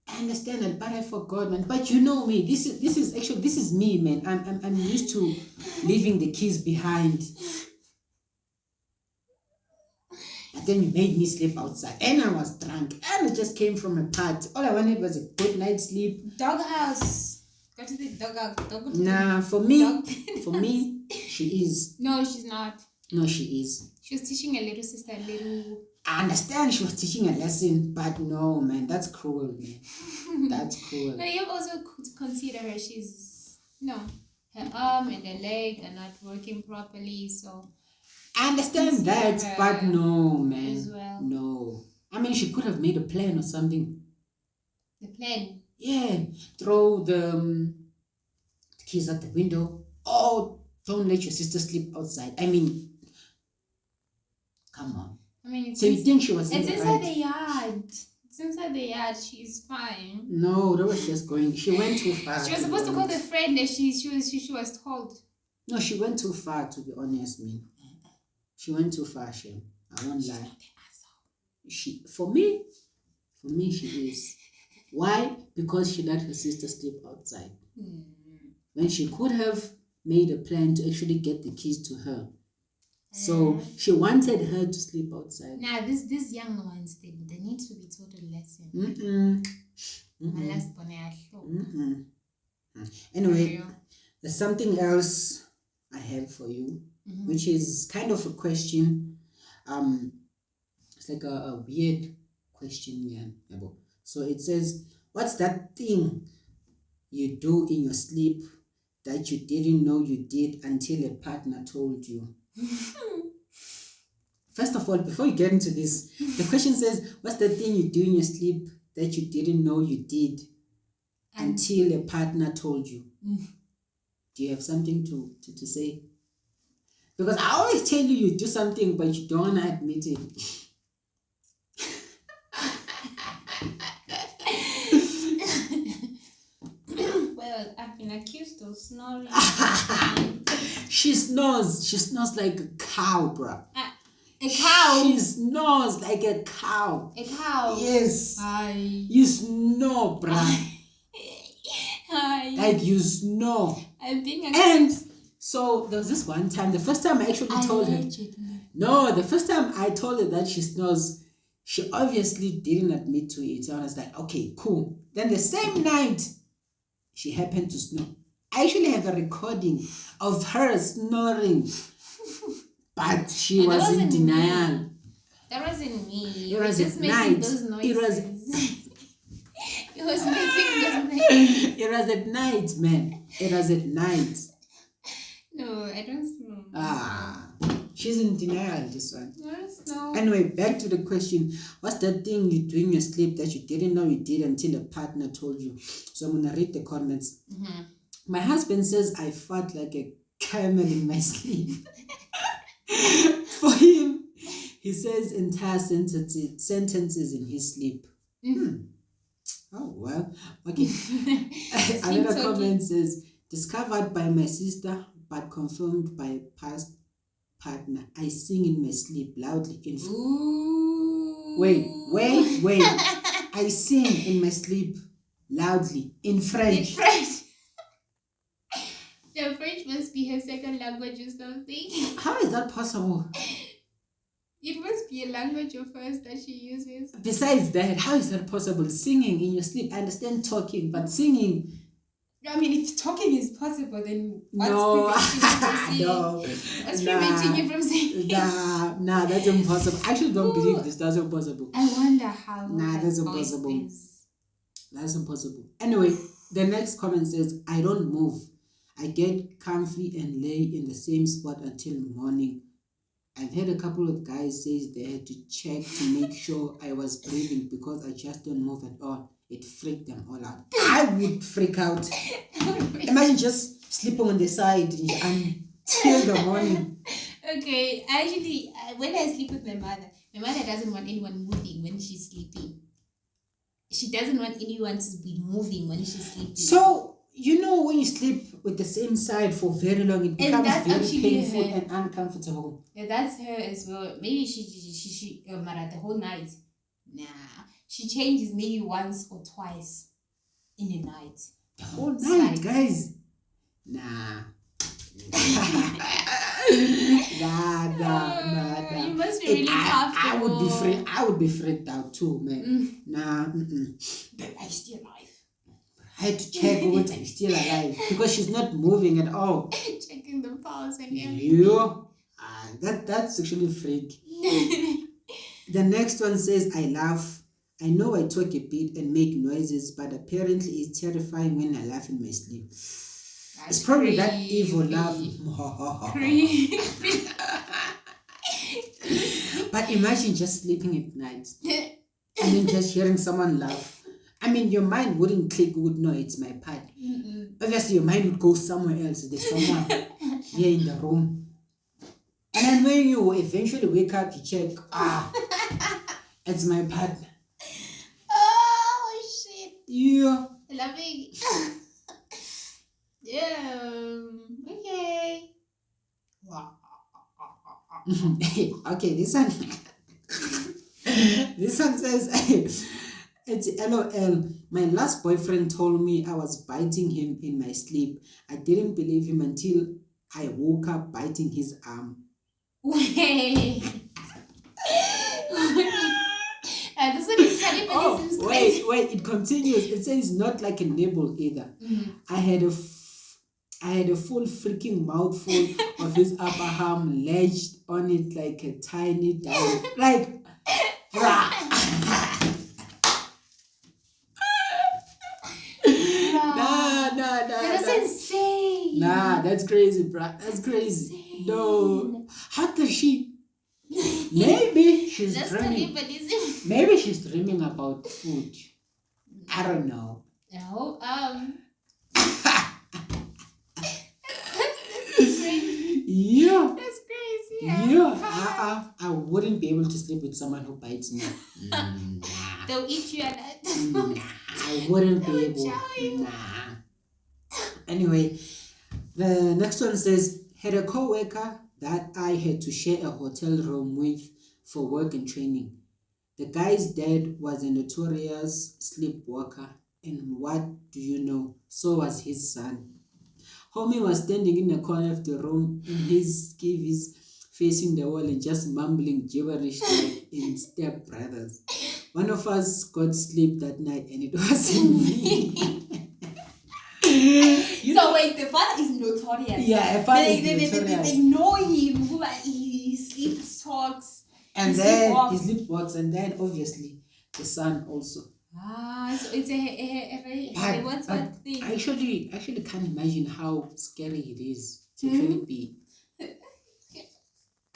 I understand it, but I forgot, man. But you know me. This is me, man. I'm used to leaving the keys behind. But then you made me sleep outside, and I was drunk, and I just came from a party. All I wanted was a good night's sleep. Doghouse. Go to the dog. Nah, for me, she is. No, she's not. No, she is. She was teaching her little sister a little. I understand she was teaching a lesson, but no, man, that's cruel, man. That's cruel. No, you have also to consider her. She's, her arm and her leg are not working properly, so. I understand that, but no, man. As well. No. I mean, she could have made a plan or something. The plan? Yeah. Throw the keys out the window. Oh, don't let your sister sleep outside. I mean, come on. I mean, so you think she was it's inside the yard. It's inside the yard. She's fine. No, that was just going. She went too far. She was supposed to call the friend that she was told. No, she went too far, to be honest, man. She went too far, Shem. I won't lie. For me, she is. Why? Because she let her sister sleep outside. When she could have made a plan to actually get the keys to her. So she wanted her to sleep outside. Nah, these young ones, they need to be taught a lesson. Anyway, there's something else I have for you, which is kind of a question. It's like a weird question, yeah. So it says, what's that thing you do in your sleep that you didn't know you did until a partner told you? First of all, before you get into this, the question says, what's the thing you do in your sleep that you didn't know you did until a partner told you? Do you have something to say? Because I always tell you do something, but you don't want to admit it. Well, I've been accused of snoring. She snores like a cow, bruh. A cow. She snores like a cow. A cow. Yes. Hi. You snore, bruh. Hi. Like you snore. I'm being And so there was this one time, the first time I actually told her. No, the first time I told her that she snores, she obviously didn't admit to it. So I was like, okay, cool. Then the same night, she happened to snore. I actually have a recording of her snoring, but she was in denial. Me. That wasn't me. It was at night. It was. It was making those noises. It was at night, man. It was at night. No, I don't snore. She's in denial, this one. No. Anyway, back to the question. What's that thing you do in your sleep that you didn't know you did until a partner told you? So I'm going to read the comments. Mm-hmm. My husband says I fart like a camel in my sleep. For him, he says entire sentences in his sleep. Mm-hmm. Oh, well. Okay. Another comment says, discovered by my sister, but confirmed by past partner. I sing in my sleep loudly. Wait. I sing in my sleep loudly in French. In French. The French must be her second language or something. How is that possible? It must be a language of hers that she uses. Besides that, how is that possible? Singing in your sleep. I understand talking, but singing. I mean, if talking is possible, then what's preventing you from singing? Nah, that's impossible. I actually don't believe this. That's impossible. I wonder how. That's impossible. That's impossible. Anyway, the next comment says, I don't move. I get comfy and lay in the same spot until morning. I've had a couple of guys say they had to check to make sure I was breathing because I just don't move at all. It freaked them all out. I would freak out. Imagine just sleeping on the side until the morning. Okay, actually, when I sleep with my mother doesn't want anyone moving when she's sleeping. She doesn't want anyone to be moving when she's sleeping. So, you know, when you sleep with the same side for very long, it becomes very painful and uncomfortable. Yeah, that's her as well. Maybe she the whole night. Nah, she changes maybe once or twice in a night. The whole night, guys. Nah. Nah. You must be really comfortable. I would be freaked out too, man. Nah. But I'm still alive. I had to check whether I'm still alive because she's not moving at all. Checking the pulse and everything. Yeah. That's actually freak. The next one says, I laugh. I know I talk a bit and make noises, but apparently it's terrifying when I laugh in my sleep. It's probably that evil laugh. But imagine just sleeping at night and then just hearing someone laugh. I mean, your mind wouldn't click, would know it's my part. Obviously, your mind would go somewhere else. There's someone here in the room. And then when you eventually wake up, you check, it's my partner. Oh, shit. Yeah. Loving. Yeah. Okay. Okay, this one. This one says, it's LOL. My last boyfriend told me I was biting him in my sleep. I didn't believe him until I woke up biting his arm. Wait. This one is cannibalism. Wait, it continues. It says not like a nibble either. Mm-hmm. I had a full freaking mouthful of his upper arm ledged on it like a tiny dog. Like, Nah. That's insane. Nah, that's crazy, bruh. That's crazy. Insane. No. How does she? Maybe she's That's dreaming. cannibalism. Maybe she's dreaming about food. I don't know. No. Yeah. That's crazy. Yeah. I wouldn't be able to sleep with someone who bites me. They'll eat you at I wouldn't be able. Anyway, the next one says, had a co-worker that I had to share a hotel room with for work and training. The guy's dad was a notorious sleepwalker, and what do you know? So was his son. Homie was standing in the corner of the room in his skivvies, facing the wall and just mumbling gibberish like in Step Brothers. One of us got sleep that night, and it wasn't me. So wait, the father is notorious. Yeah, a father is notorious. They know him. He sleeps, talks. And then he sleepwalks, and then obviously the son also. So it's a very what thing? I actually can't imagine how scary it is to actually be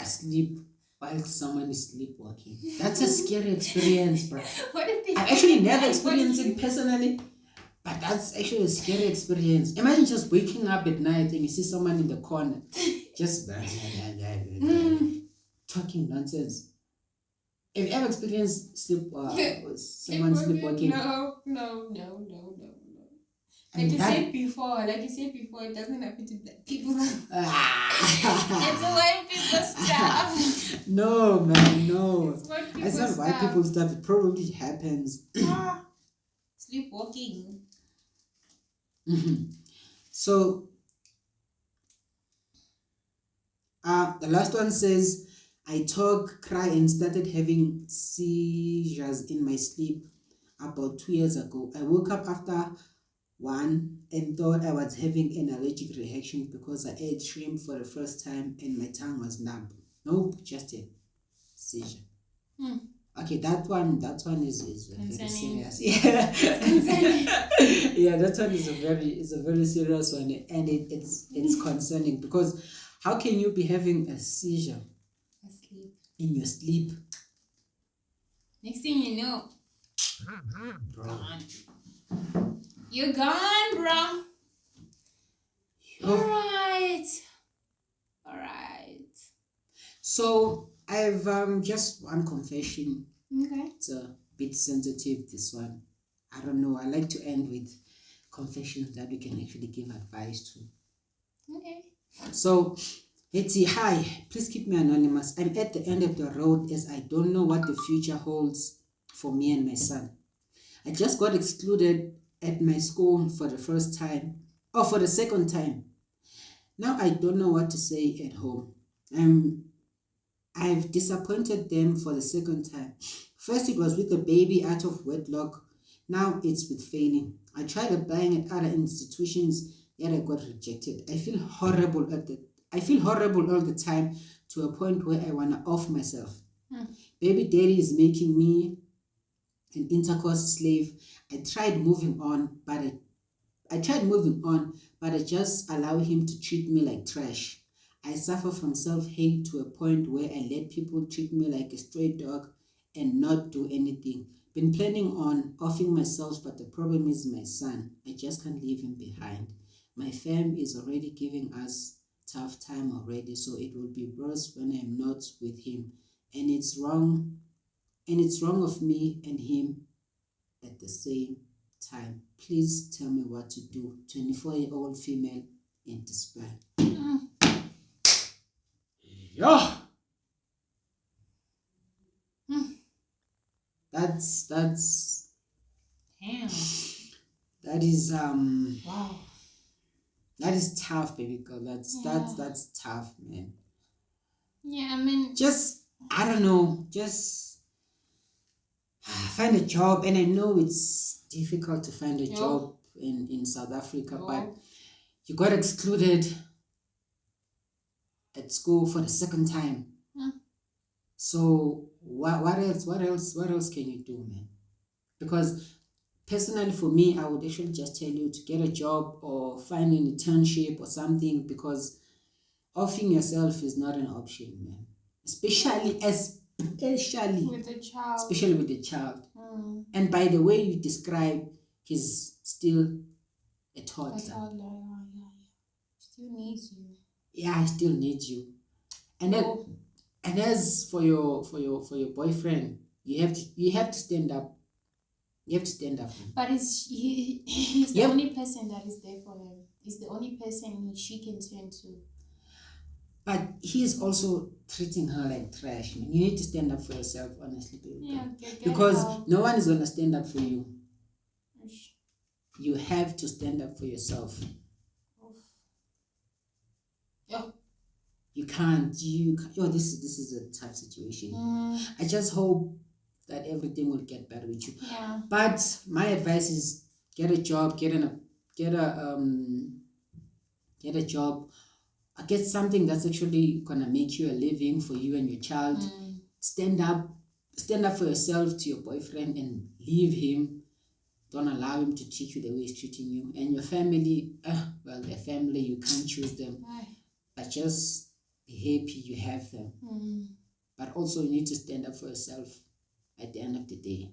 asleep while someone is sleepwalking. That's a scary experience, bro. What if they I've actually never experienced it personally, but that's actually a scary experience. Imagine just waking up at night and you see someone in the corner just talking nonsense. Have you ever experienced someone sleepwalking? No. Like you said before, it doesn't happen to black people. It's white people stuff. No, man, no. It's not white people stuff. It probably happens. Sleepwalking. So, the last one says, I talk, cry, and started having seizures in my sleep about 2 years ago. I woke up after one and thought I was having an allergic reaction because I ate shrimp for the first time and my tongue was numb. Nope, just a seizure. Okay, that one is very serious. Yeah, yeah, that one is a very serious one, and it's concerning because how can you be having a seizure in your sleep? Next thing you know, bro, you're gone, bro. All right. So I have just one confession. Okay. It's a bit sensitive, this one. I don't know. I like to end with confessions that we can actually give advice to. Okay. So, Hetty, hi. Please keep me anonymous. I'm at the end of the road as I don't know what the future holds for me and my son. I just got excluded at my school for the second time. Now I don't know what to say at home. I've disappointed them for the second time. First it was with a baby out of wedlock. Now it's with failing. I tried applying at other institutions, yet I got rejected. I feel horrible all the time, to a point where I wanna off myself. Baby daddy is making me an intercourse slave. I tried moving on, but I just allow him to treat me like trash. I suffer from self-hate to a point where I let people treat me like a stray dog and not do anything. Been planning on offing myself, but the problem is my son. I just can't leave him behind. My fam is already giving us tough time already, so it will be worse when I'm not with him. And it's wrong of me and him at the same time. Please tell me what to do. 24-year-old female in despair. Yeah. That's damn. That is Wow. That is tough, baby girl. That's tough, man. Yeah, I mean, I don't know, just find a job. And I know it's difficult to find a job in South Africa, but you got excluded at school for the second time. So what else can you do, man? Because personally for me, I would actually just tell you to get a job or find an internship or something, because offing yourself is not an option, man. Especially with the child. And by the way you describe, he's still a toddler. Still needs you. Yeah, he still needs you. And as for your boyfriend, you have to stand up. You have to stand up. But he's the only person that is there for him. He's the only person she can turn to. But he's also treating her like trash, man. You need to stand up for yourself, honestly, baby. Yeah, get Because help. no one is gonna stand up for you. Ish. You have to stand up for yourself. Oof. Yeah. You can't. This is a tough situation. I just hope that everything will get better with you. Yeah. But my advice is get a job, get a job, get something that's actually gonna make you a living for you and your child. Stand up for yourself to your boyfriend and leave him. Don't allow him to treat you the way he's treating you. And your family, well, their family, you can't choose them. Aye. But just be happy you have them. But also you need to stand up for yourself at the end of the day.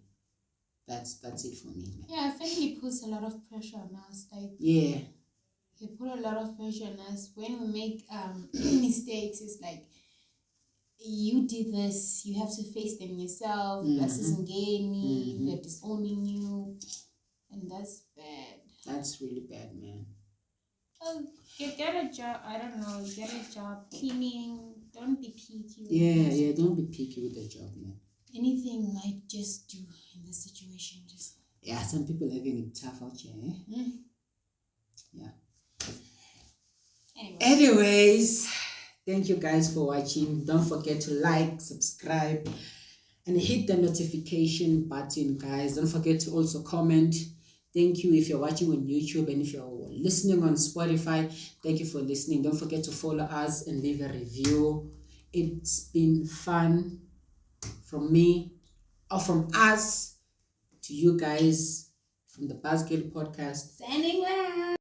That's it for me, man. Yeah, family puts a lot of pressure on us. Like, Yeah. they put a lot of pressure on us when we make mistakes. It's like, you did this, you have to face them yourself. That's me, they're disowning you, and that's bad. That's really bad, man. Oh, get a job. I don't know. Get a job cleaning. Don't be picky. Yeah. Don't be picky with the job, man. Anything might just do in this situation. Just some people are having it tough out here. Yeah. Anyways, thank you guys for watching. Don't forget to like, subscribe, and hit the notification button, guys. Don't forget to also comment. Thank you if you're watching on YouTube, and if you're listening on Spotify, thank you for listening. Don't forget to follow us and leave a review. It's been fun from me, or from us, to you guys, from the Buzzkill Podcast. Sending love.